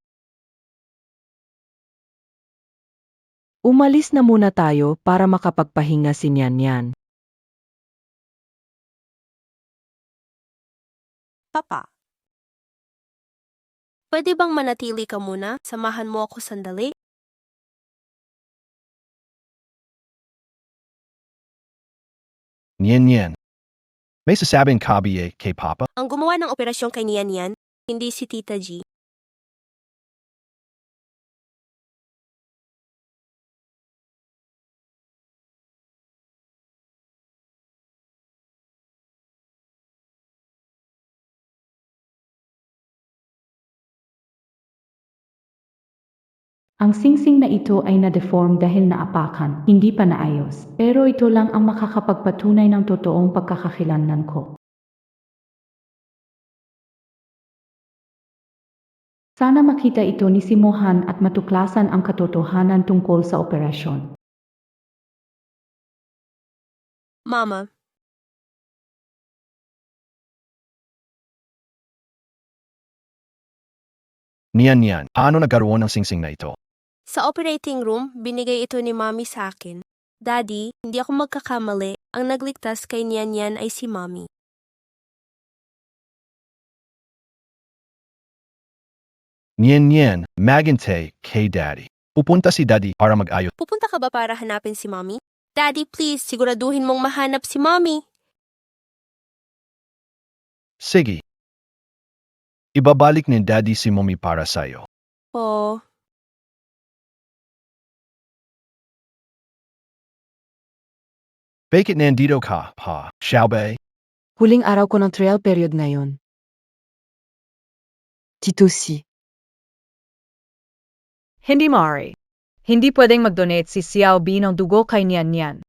Umalis na muna tayo para makapagpahinga si Nyan. Papa, pwede bang manatili ka muna? Samahan mo ako sandali? Nyan. May sasabing kabiye kay Papa? Ang gumawa ng operasyon kay Nyan, hindi si Tita G. Ang singsing na ito ay na-deform dahil naapakan, hindi pa naayos. Pero ito lang ang makakapagpatunay ng totoong pagkakakilanlan ko. Sana makita ito ni Simohan at matuklasan ang katotohanan tungkol sa operasyon. Mama, Nyan. Paano nagkaroon ng singsing na ito? sa operating room, binigay ito ni Mommy sa akin. Daddy, hindi ako magkakamali. Ang nagligtas kay Nyan ay si Mommy. Nyan, magintay kay Daddy. Pupunta si Daddy para mag-ayos. Pupunta ka ba para hanapin si Mommy? Daddy, please, siguraduhin mong mahanap si Mommy. Sige. Ibabalik ni Daddy si Mommy para sa'yo. Po. Bakit nandito ka, pa, Xiaobei? Huling araw ko ng trial period ngayon. Tito Si. Hindi maaari. Hindi pwedeng mag-donate si Xiao B ng dugo kay Nian Nian.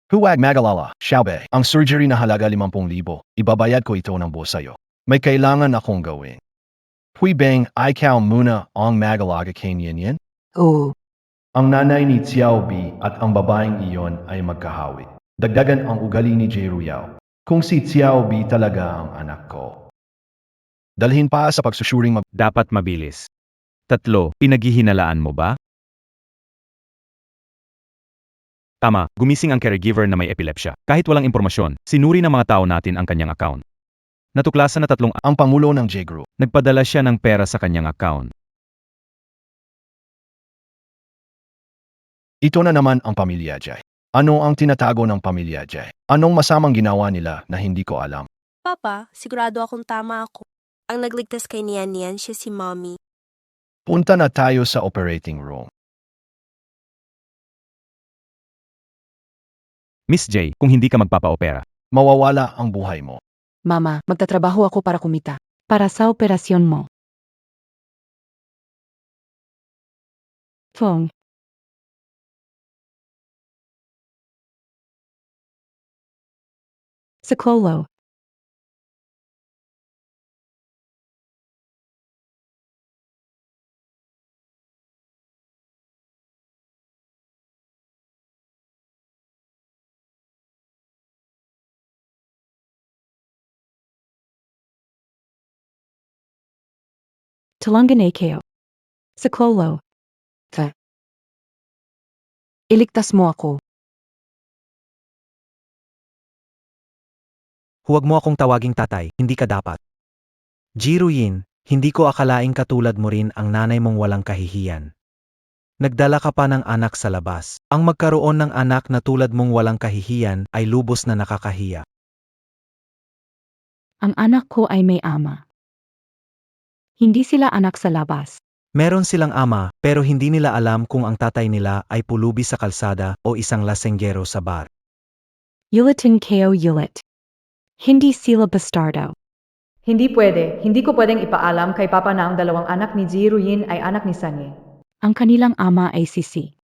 Huwag magalala, Xiaobei. Ang surgery na halaga 50,000. Ibabayad ko ito ng buo sa'yo. May kailangan akong gawin. Huibeng, ikaw muna ang magalaga kay Nian Nian? Oo. Ang nanay ni Xiao B at ang babaeng iyon ay magkahawig. Dagdagan ang ugali ni Jiru Yao. Kung si Xiao B talaga ang anak ko. Dalhin pa sa pagsusuring Dapat mabilis. 3. Pinaghihinalaan mo ba? Tama, gumising ang caregiver na may epilepsya. Kahit walang impormasyon, sinuri ng mga tao natin ang kanyang account. Natuklasan na 3 ang pangulo ng J-Group. nagpadala siya ng pera sa kanyang account. Ito na naman ang pamilya Jai. Ano ang tinatago ng pamilya Jai? Anong masamang ginawa nila na hindi ko alam? Papa, sigurado akong tama ako. Ang nagligtas kay Nian Nian, siya si Mommy. Punta na tayo sa operating room. Miss J, kung hindi ka magpapa-opera, Mawawala ang buhay mo. Mama, magtatrabaho ako para kumita. Para sa operasyon mo. Phone. Sa Colo. Tulungan kayo. Sa Colo. Iligtas mo ako. Huwag mo akong tawaging tatay, hindi ka dapat. Jiru Yin, hindi ko akalaing katulad mo rin ang nanay mong walang kahihiyan. Nagdala ka pa ng anak sa labas. Ang magkaroon ng anak na tulad mong walang kahihiyan ay lubos na nakakahiya. Ang anak ko ay may ama. Hindi sila anak sa labas. Meron silang ama, pero hindi nila alam kung ang tatay nila ay pulubi sa kalsada o isang lasenggero sa bar. Yulitin kayo yulit. Hindi sila bastardo. Hindi pwede. Hindi ko pwedeng ipaalam kay Papa na ang 2 anak ni Jiru Yin ay anak ni Sanye. Ang kanilang ama ay sisi.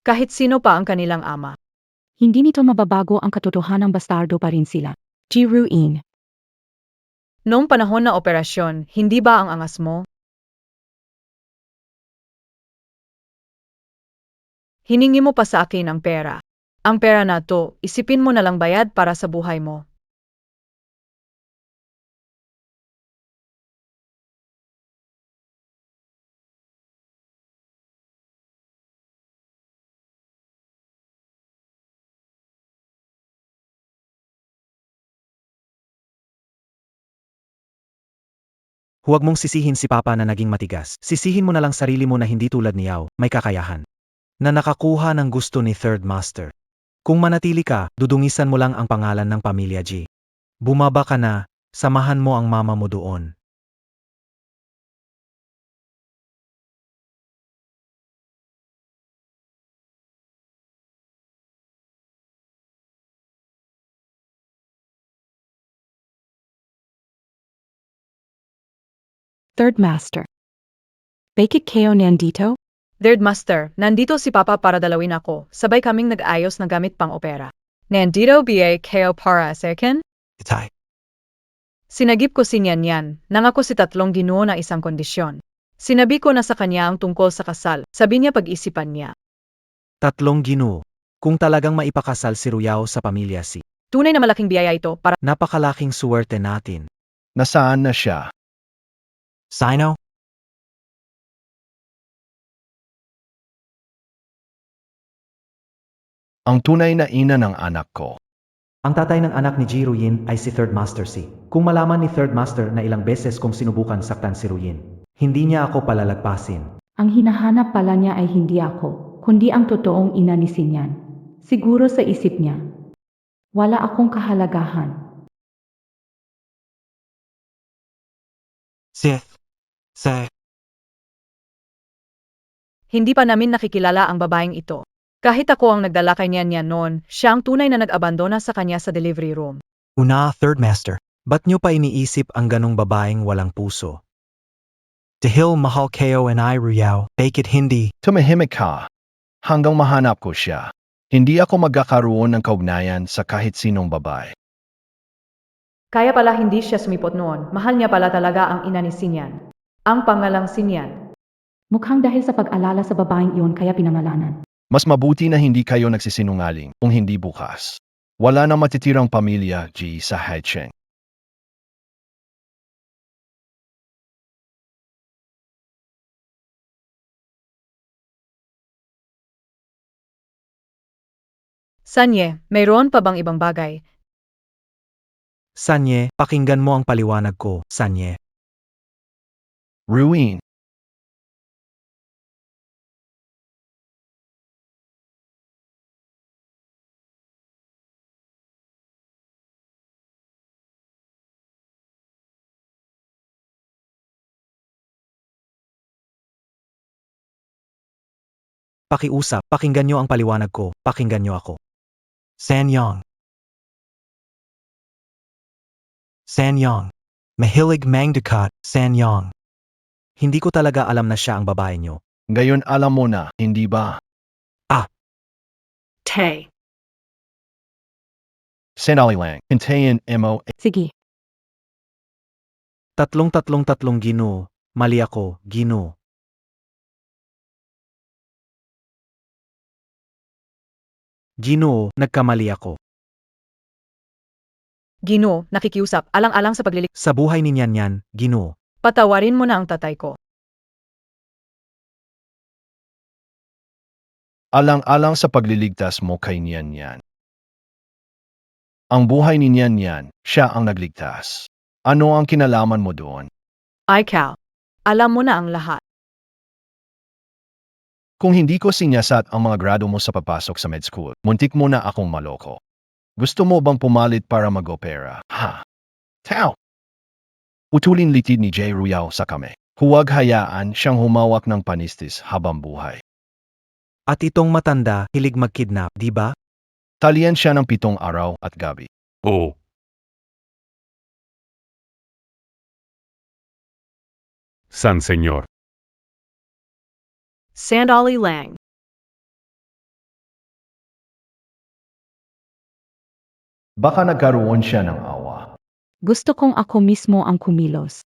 Kahit sino pa ang kanilang ama. Hindi nito mababago ang katotohanang bastardo pa rin sila. Jiruin. Noong panahon na operasyon, hindi ba ang angas mo? Hiningi mo pa sa akin ang pera. Ang pera na to, isipin mo na lang bayad para sa buhay mo. Huwag mong sisihin si Papa na naging matigas. Sisihin mo na lang sarili mo na hindi tulad ni Yao, may kakayahan. Na nakakuha ng gusto ni Third Master. Kung manatili ka, dudungisan mo lang ang pangalan ng pamilya G. Bumaba ka na, samahan mo ang mama mo doon. Third Master. Bakit kayo nandito? Third Master, nandito si Papa para dalawin ako. Sabay kaming nag-ayos ng gamit pang opera. Nandito ba kayo para sa akin? Itay. Sinagip ko si Nian Nian, nangako si tatlong Ginoo na isang kondisyon. Sinabi ko na sa kanya ang tungkol sa kasal, sabi niya pag-isipan niya. 3 Ginoo. Kung talagang maipakasal si Ruyao sa pamilya si. Tunay na malaking biyaya ito para Napakalaking suwerte natin. Nasaan na siya? Sino? Ang tunay na ina ng anak ko. Ang tatay ng anak ni Jiru Yin ay si Third Master Si. Kung malaman ni Third Master na ilang beses kong sinubukan saktan si Ruyin, hindi niya ako palalagpasin. Ang hinahanap pala niya ay hindi ako, kundi ang totoong ina ni Sinyan. Siguro sa isip niya, wala akong kahalagahan. Sith. Seth. Hindi pa namin nakikilala ang babaeng ito. Kahit ako ang nagdala kay Nian noon, siya ang tunay na nag-abandona sa kanya sa delivery room. Una, Third Master. Ba't nyo pa iniisip ang ganong babaeng walang puso? Dahil mahal kayo and I, Ruyao, bakit hindi? Tumahimik ka. Hanggang mahanap ko siya. Hindi ako magkakaroon ng kaugnayan sa kahit sinong babae. Kaya pala hindi siya sumipot noon. Mahal niya pala talaga ang ina ni Sinyan. Ang pangalang Sinyan. Mukhang dahil sa pag-alala sa babaeng iyon kaya pinangalanan. Mas mabuti na hindi kayo nagsisinungaling kung hindi bukas. Wala na matitirang pamilya, G, sa Haicheng. Sanye, mayroon pa bang ibang bagay? Sanye, pakinggan mo ang paliwanag ko, Sanye. Ruin. Pakiusap, pakinggan nyo ang paliwanag ko, pakinggan nyo ako. Sanyong. Sanyong. Mahilig mangdukat, Sanyong. Hindi ko talaga alam na siya ang babae nyo. Ngayon alam mo na, hindi ba? Tay. Sandali lang. Hintayin mo. Sige, Tatlong Ginoo. Mali ako, Ginoo. Ginoo, nagkamali ako. Ginoo, nakikiusap, alang-alang sa paglilik. Sa buhay ni Nyan, Ginoo. Patawarin mo na ang tatay ko. Alang-alang sa pagliligtas mo kay Nian Yan. Ang buhay ni Nian Yan, siya ang nagligtas. Ano ang kinalaman mo doon? Ikaw, alam mo na ang lahat. Kung hindi ko sinyasat ang mga grado mo sa papasok sa med school, muntik mo na akong maloko. Gusto mo bang pumalit para mag-opera? Ha? Tao! Utulin litid ni Jay Ruyao sa kami. Huwag hayaan siyang humawak ng panistis habang buhay. At itong matanda, hilig mag-kidnap, di ba? Talian siya ng 7 araw at gabi. Oo. San Señor. Sandali lang. Baka nagkaroon siya ng awa. gusto kong ako mismo ang kumilos.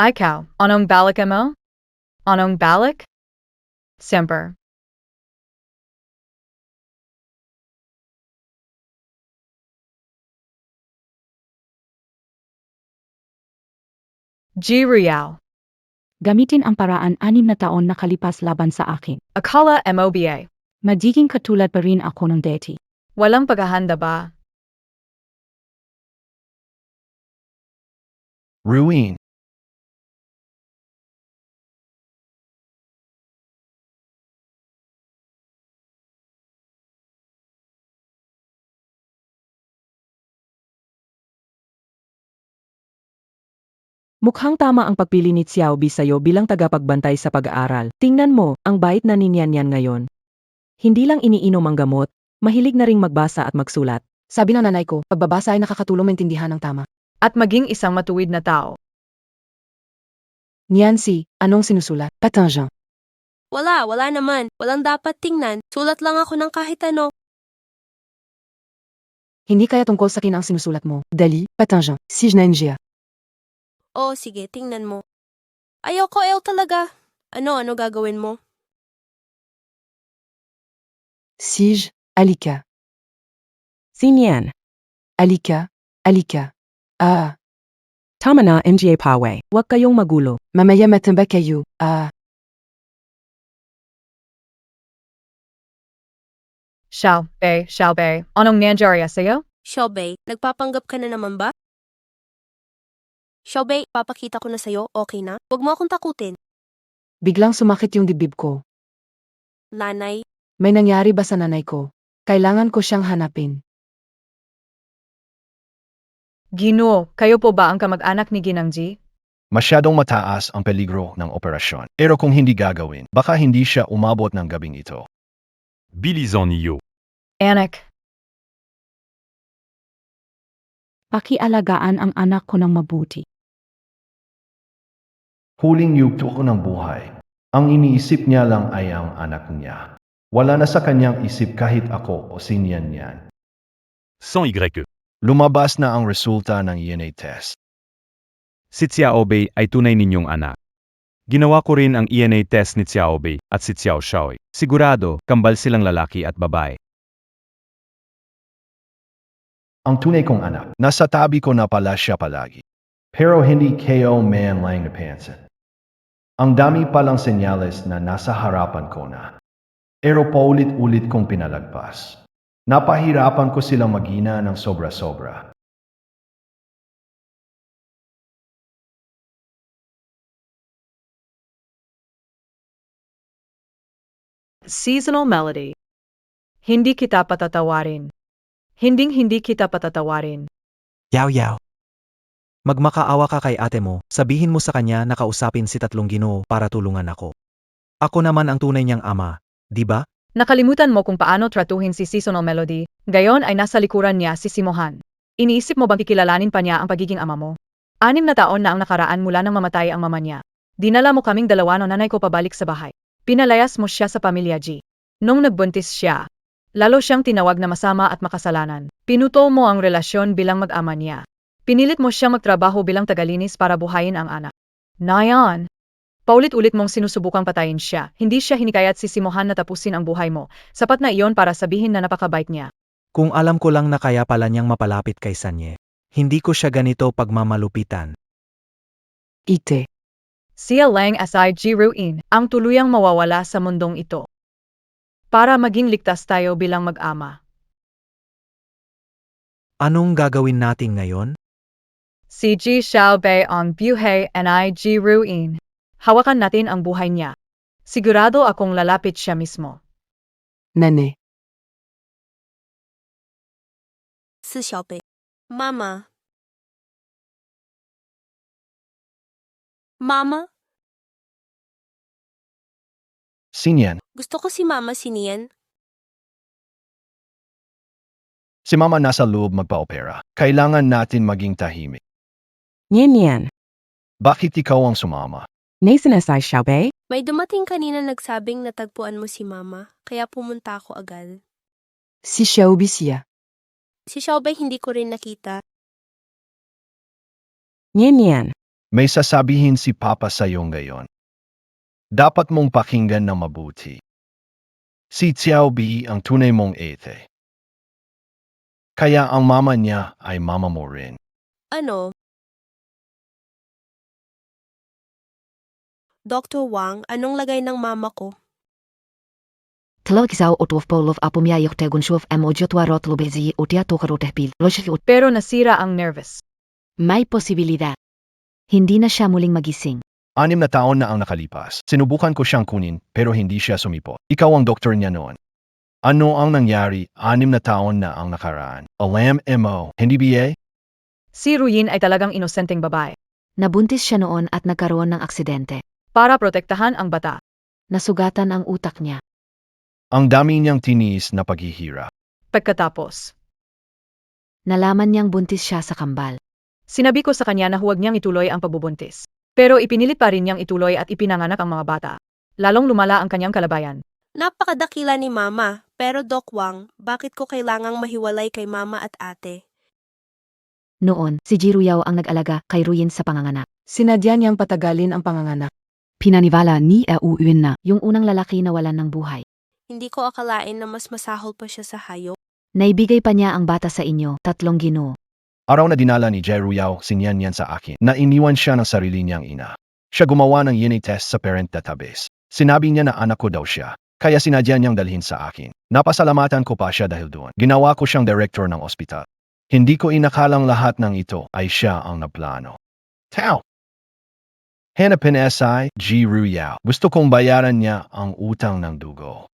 Ikaw, anong balik mo? Anong balik? Semper. G. Riao. Gamitin ang paraan 6 na taon nakalipas laban sa akin. Akala MOBA. Magiging katulad pa rin ako ng deti. Walang paghahanda ba? Ruin. Mukhang tama ang pagpili ni Xiaobi sa'yo bilang tagapagbantay sa pag-aaral. Tingnan mo, ang bait na ni Nian ngayon. Hindi lang iniinom ang gamot, mahilig na ring magbasa at magsulat. Sabi ng nanay ko, pagbabasa ay nakakatulong maintindihan ng tama. At maging isang matuwid na tao. Niancy, anong sinusulat? Patingin. Wala naman. Walang dapat tingnan. Sulat lang ako ng kahit ano. Hindi kaya tungkol sa akin ang sinusulat mo. Dali, patingin. Si Jnanjia. Oh, sige, tingnan mo. Ayoko, talaga. Ano gagawin mo? Sij, Alika. Si Nian. Alika. Ah, Tama na, MGA Pawe. Huwag kayong magulo. mamaya matamba kayo. Ah. Xiaobei, anong nangyari sa'yo? Xiaobei, nagpapanggap ka na naman ba? Xiaobei, papakita ko na sa'yo, okay na? Huwag mo akong takutin. Biglang sumakit yung dibdib ko. Nanay, May nangyari ba sa nanay ko? Kailangan ko siyang hanapin. Ginoo, kayo po ba ang kamag-anak ni Ginang Ji? Masyadong mataas ang peligro ng operasyon. Pero kung hindi gagawin, baka hindi siya umabot ng gabing ito. Bilisan niyo. Anak, Pakialagaan ang anak ko ng mabuti. Huling yugto ko ng buhay. Ang iniisip niya lang ay ang anak niya. Wala na sa kanyang isip kahit ako o sinyan yan. Sans Y. Lumabas na ang resulta ng DNA test. Si Xiaobei ay tunay ninyong anak. Ginawa ko rin ang DNA test ni Xiaobei at si Xiao Xiaoy. Sigurado, kambal silang lalaki at babae. Ang tunay kong anak, nasa tabi ko na pala siya palagi. Pero hindi kayo man lang napansin. Ang dami palang senyales na nasa harapan ko na. Pero paulit-ulit kong pinalagpas. Napahirapan ko silang magina ng sobra-sobra. seasonal melody. Hindi kita patatawarin. Hindi kita patatawarin. Yaw. Magmakaawa ka kay ate mo, sabihin mo sa kanya na kausapin si Tatlong Ginoo para tulungan ako. Ako naman ang tunay niyang ama, di ba? Nakalimutan mo kung paano tratuhin si seasonal melody, gayon ay nasa likuran niya si Simohan. Iniisip mo bang kikilalanin pa niya ang pagiging ama mo? 6 na taon na ang nakaraan mula nang mamatay ang mama niya. Dinala mo kaming dalawa ng nanay ko pabalik sa bahay. Pinalayas mo siya sa pamilya G. Nung nagbuntis siya, lalo siyang tinawag na masama at makasalanan. Pinuto mo ang relasyon bilang mag-ama niya. Pinilit mo siya magtrabaho bilang tagalinis para buhayin ang anak. Nayan! Paulit-ulit mong sinusubukang patayin siya. Hindi siya hinikayat si Simohan na tapusin ang buhay mo. Sapat na iyon para sabihin na napakabait niya. Kung alam ko lang na kaya pala niyang mapalapit kay Sanye, hindi ko siya ganito pagmamalupitan. Ite. Siya lang aside Jiruin ang tuluyang mawawala sa mundong ito. Para maging ligtas tayo bilang mag-ama. Anong gagawin natin ngayon? Si Ji Xiaobei ang buhay and I Jiruin. Hawakan natin ang buhay niya. Sigurado akong lalapit siya mismo. Nene. si Xiaobei. Mama. Mama? Sinyan, Gusto ko si Mama siniyan. si Mama nasa loob magpa-opera. Kailangan natin maging tahimik. Nian. Bakit ikaw ang sumama? Nasinasay Xiaobei? May dumating kanina nagsabing natagpuan mo si Mama, kaya pumunta ako agad. Si Xiaobi siya. Si Xiaobei hindi ko rin nakita. Nian. May sasabihin si Papa sa'yo ngayon. Dapat mong pakinggan ng mabuti. Si Xiaobi ang tunay mong ate. Kaya ang mama niya ay mama mo rin. Ano? Dr. Wang, anong lagay ng mama ko? Tlagisao otofpolov apumyayohtegun shuf emojotwarot lubezi utia tokarotehpil. Pero nasira ang nervous. May posibilidad. Hindi na siya muling magising. 6 na taon na ang nakalipas. Sinubukan ko siyang kunin pero hindi siya sumipo. Ikaw ang doktor niya noon. Ano ang nangyari? 6 na taon na ang nakaraan. Alam mo, hindi ba? Si Ruyin ay talagang inosenteng babae. Nabuntis siya noon at nagkaroon ng aksidente. Para protektahan ang bata. Nasugatan ang utak niya. Ang dami niyang tiniis na paghihirap. Pagkatapos, Nalaman niyang buntis siya sa kambal. sinabi ko sa kanya na huwag niyang ituloy ang pagbubuntis. Pero ipinilit pa rin niyang ituloy at ipinanganak ang mga bata. Lalong lumala ang kanyang kalabayan. Napakadakila ni Mama, pero Doc Wang, bakit ko kailangang mahiwalay kay Mama at ate? Noon, si Jiruyao ang nag-alaga kay Ruyin sa panganganak. Sinadya niyang patagalin ang panganganak. Pinaniwala ni Uwin na yung unang lalaki na walan ng buhay. Hindi ko akalain na mas masahol pa siya sa hayop. Naibigay pa niya ang bata sa inyo, Tatlong Ginoo. Araw na dinala ni Jeruyao sinyan yan sa akin na iniwan siya ng sarili niyang ina. Siya gumawa ng DNA test sa parent database. Sinabi niya na anak ko daw siya. Kaya sinadya niyang dalhin sa akin. Napasalamatan ko pa siya dahil doon. Ginawa ko siyang director ng ospital. Hindi ko inakalang lahat ng ito ay siya ang naplano. Tao! Hanapin SI, G. Ruyao. Gusto kong bayaran niya ang utang ng dugo.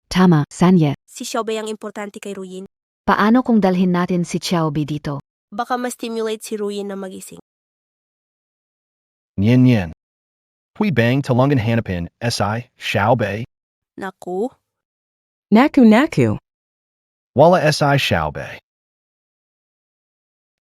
Tama, Sanya. Si Xiaobei ang importante kay Ruyin. Paano kung dalhin natin si Xiaobi dito? Baka ma-stimulate si Ruyin na magising. Nian. Hui bang talungan hanapin SI, Xiaobei. Naku, Naku. Wala SI, Xiaobei.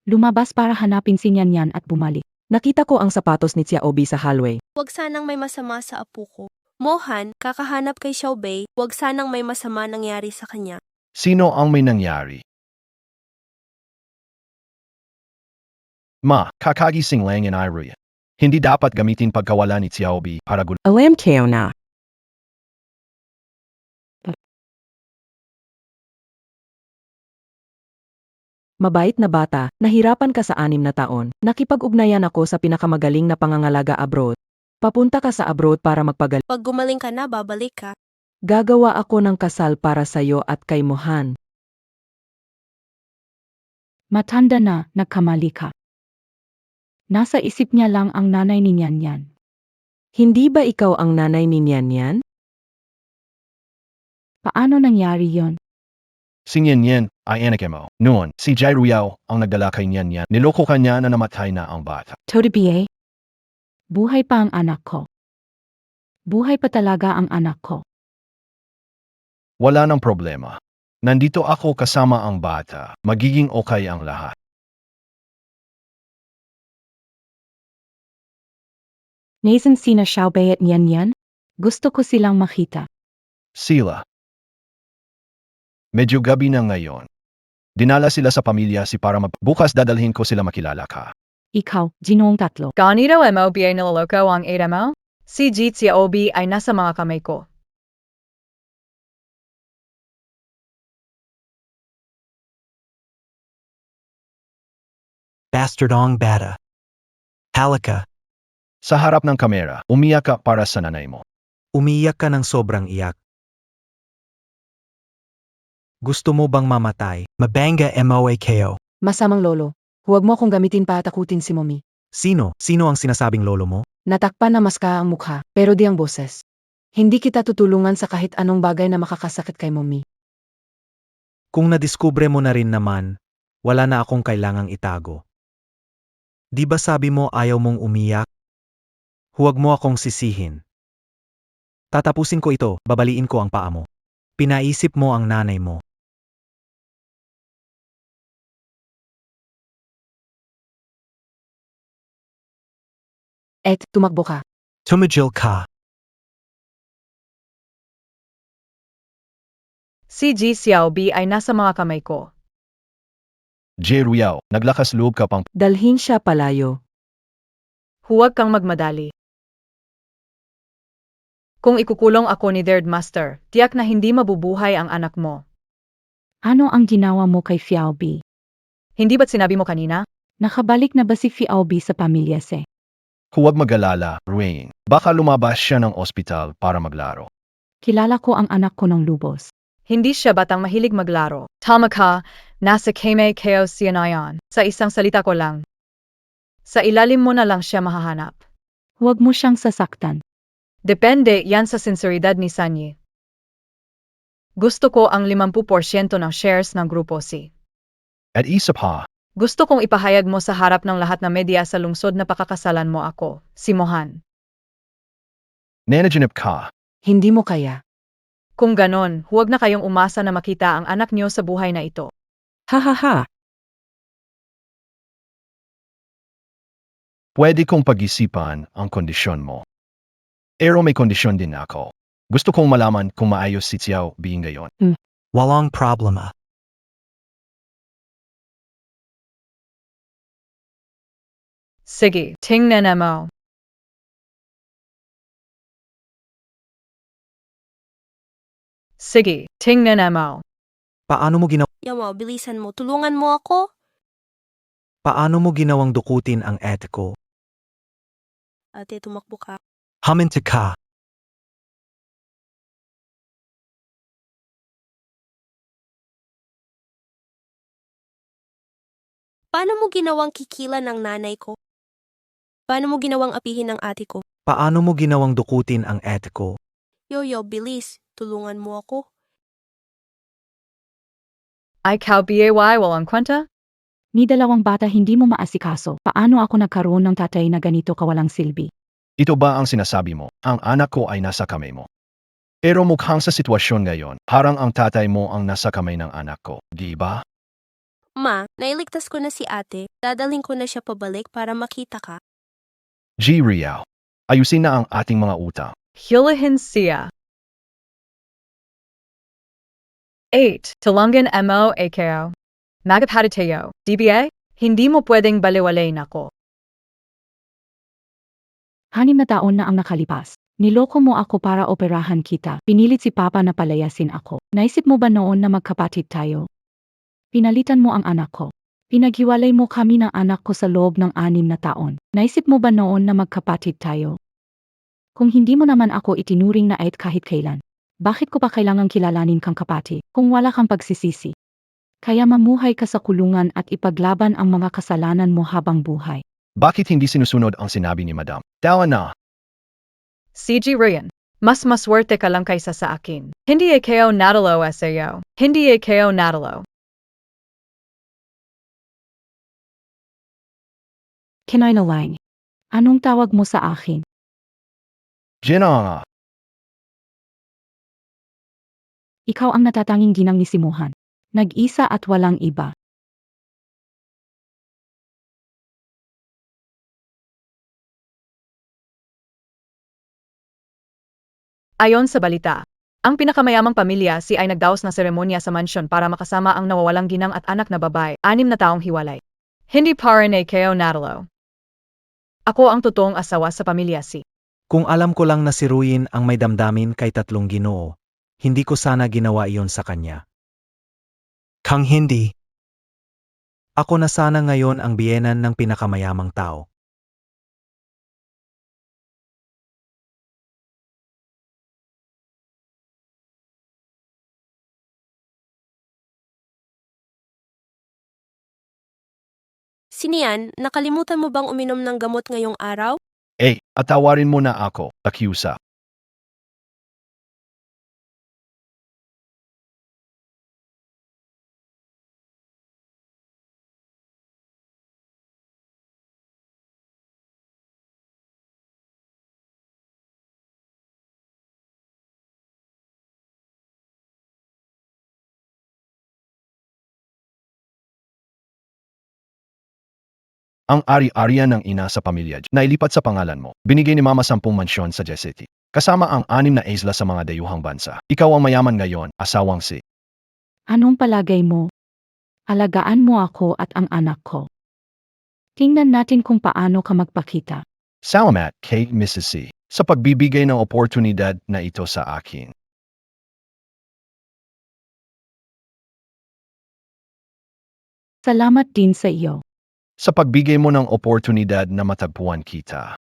Lumabas para hanapin si Nyan at bumalik. Nakita ko ang sapatos ni Xiaobi sa hallway. wag sanang may masama sa apo ko. Mohan, kakahanap kay Xiaobei, wag sanang may masama nangyari sa kanya. Sino ang may nangyari? Ma, kakagising lang in Iruya. Hindi dapat gamitin pagkawala ni Xiaobi para Alam kayo na. Mabait na bata, nahirapan ka sa 6 na taon, nakipag-ugnayan ako sa pinakamagaling na pangangalaga abroad. Papunta ka sa abroad para magpagaling. Pag gumaling ka na, babalik ka. Gagawa ako ng kasal para sayo at kay Mohan. Matanda na, nagkamali ka. Nasa isip niya lang ang nanay ni Nyan. Hindi ba ikaw ang nanay ni Nyan? Paano nangyari yon? Si Nian ay anak mo. Noon, si Jai Ruyao ang nagdala kay Nian. Niloko kanya na namatay na ang bata. Todebiye? Buhay pa ang anak ko. Buhay pa talaga ang anak ko. Wala nang problema. Nandito ako kasama ang bata. Magiging okay ang lahat. Nasan sina Xiaobei at Nyan? Gusto ko silang makita. Sila. Medyo gabi na ngayon. Dinala sila sa pamilya si para bukas dadalhin ko sila makilala ka. Ikaw, Ginoong Tatlo. Ganito mo ba nilaloko ang ira mo? Si G. Xiaobi ay nasa mga kamay ko. Bastardong bata. Halika. Sa harap ng kamera, umiyak ka para sa nanay mo. Umiyak ka ng sobrang iyak. Gusto mo bang mamatay? Mabanga MOA KO. Masamang lolo. Huwag mo akong gamitin para takutin si Mommy. Sino? Sino ang sinasabing lolo mo? Natakpan na mas ka ang mukha, pero di ang boses. Hindi kita tutulungan sa kahit anong bagay na makakasakit kay Mommy. Kung nadiskubre mo na rin naman, wala na akong kailangang itago. Di ba sabi mo ayaw mong umiyak? Huwag mo akong sisihin. Tatapusin ko ito, babaliin ko ang paa mo. Pinaisip mo ang nanay mo. Tumakbo ka. Tumigil ka. Si G. Xiaobi ay nasa mga kamay ko. Jai Ruyao, naglakas loob ka pang Dalhin siya palayo. Huwag kang magmadali. Kung ikukulong ako ni Third Master, tiyak na hindi mabubuhay ang anak mo. Ano ang ginawa mo kay Xiaobi? Hindi ba't sinabi mo kanina? Nakabalik na ba si Xiaobi sa pamilya se? huwag mag-alala, Ruing. Baka lumabas siya ng ospital para maglaro. Kilala ko ang anak ko ng lubos. Hindi siya batang mahilig maglaro. Tama ka, nasa keme keo siya na yan. Sa isang salita ko lang. Sa ilalim mo na lang siya mahahanap. Huwag mo siyang sasaktan. Depende yan sa sinseridad ni Sanyi. Gusto ko ang 50% ng shares ng Grupo C. At isa pa, Gusto kong ipahayag mo sa harap ng lahat ng media sa lungsod na pakakasalan mo ako, si Mohan. nanaginip ka. Hindi mo kaya. Kung ganon, huwag na kayong umasa na makita ang anak niyo sa buhay na ito. Ha ha ha. Pwede kong pag-isipan ang kondisyon mo. Pero may kondisyon din ako. Gusto kong malaman kung maayos si Xiao Bing ngayon. Walang problema. Sige, tingnan mo. Sige, tingnan mo. Paano mo Yamo, bilisan mo. Tulungan mo ako. Paano mo ginawang dukutin ang etiko? Ate, tumakbo ka. Haminti ka. Paano mo ginawang kikila ng nanay ko? Paano mo ginawang apihin ng ate ko? Paano mo ginawang dukutin ang ate ko? Yoyo, bilis. Tulungan mo ako. Ikaw BAY walang kwenta? Ni dalawang bata hindi mo maasikaso. Paano ako nagkaroon ng tatay na ganito kawalang silbi? Ito ba ang sinasabi mo? Ang anak ko ay nasa kamay mo. Pero mukhang sa sitwasyon ngayon, parang ang tatay mo ang nasa kamay ng anak ko, di ba? Ma, nailigtas ko na si ate. Dadaling ko na siya pabalik para makita ka. G. Riao, ayusin na ang ating mga utang. Hulihin siya. 8. Tulungan mo ako. Magapatitayo. DBA? Hindi mo pwedeng baliwalain ako. 6 na taon na ang nakalipas. Niloko mo ako para operahan kita. Pinilit si Papa na palayasin ako. Naisip mo ba noon na magkapatid tayo? Pinalitan mo ang anak ko. Pinaghiwalay mo kami ng anak ko sa loob ng 6 na taon. Naisip mo ba noon na magkapatid tayo? Kung hindi mo naman ako itinuring na ait kahit kailan, bakit ko pa kailangang kilalanin kang kapatid kung wala kang pagsisisi? Kaya mamuhay ka sa kulungan at ipaglaban ang mga kasalanan mo habang buhay. Bakit hindi sinusunod ang sinabi ni Madam? Tawa na. CG Ryan, mas maswerte ka lang kaysa sa akin. Hindi ako natalo sa'yo. Hindi ako natalo. Kinailangan. Anong tawag mo sa akin? Gina nga. Ikaw ang natatanging ginang ni Simuhan. Nag-isa at walang iba. Ayon sa balita, ang pinakamayamang pamilya si ay nagdaos na seremonya sa mansyon para makasama ang nawawalang ginang at anak na babae, 6 na taong hiwalay. Hindi pa rin ako natalo. Ako ang totoong asawa sa pamilya si. Kung alam ko lang na si Ruin ang may damdamin kay tatlong Ginoo, hindi ko sana ginawa iyon sa kanya. Kang hindi. Ako na sana ngayon ang biyenan ng pinakamayamang tao. Sinian, nakalimutan mo bang uminom ng gamot ngayong araw? Atawarin mo na ako, Takyusa. Ang ari-arian ng ina sa pamilya nailipat sa pangalan mo. Binigay ni Mama 10 mansyon sa Jeseti. Kasama ang 6 na isla sa mga dayuhang bansa. Ikaw ang mayaman ngayon, asawang si. Anong palagay mo? Alagaan mo ako at ang anak ko. Tingnan natin kung paano ka magpakita. Salamat kay Mrs. C. sa pagbibigay ng oportunidad na ito sa akin. Salamat din sa iyo. Sa pagbigay mo ng oportunidad na matagpuan kita.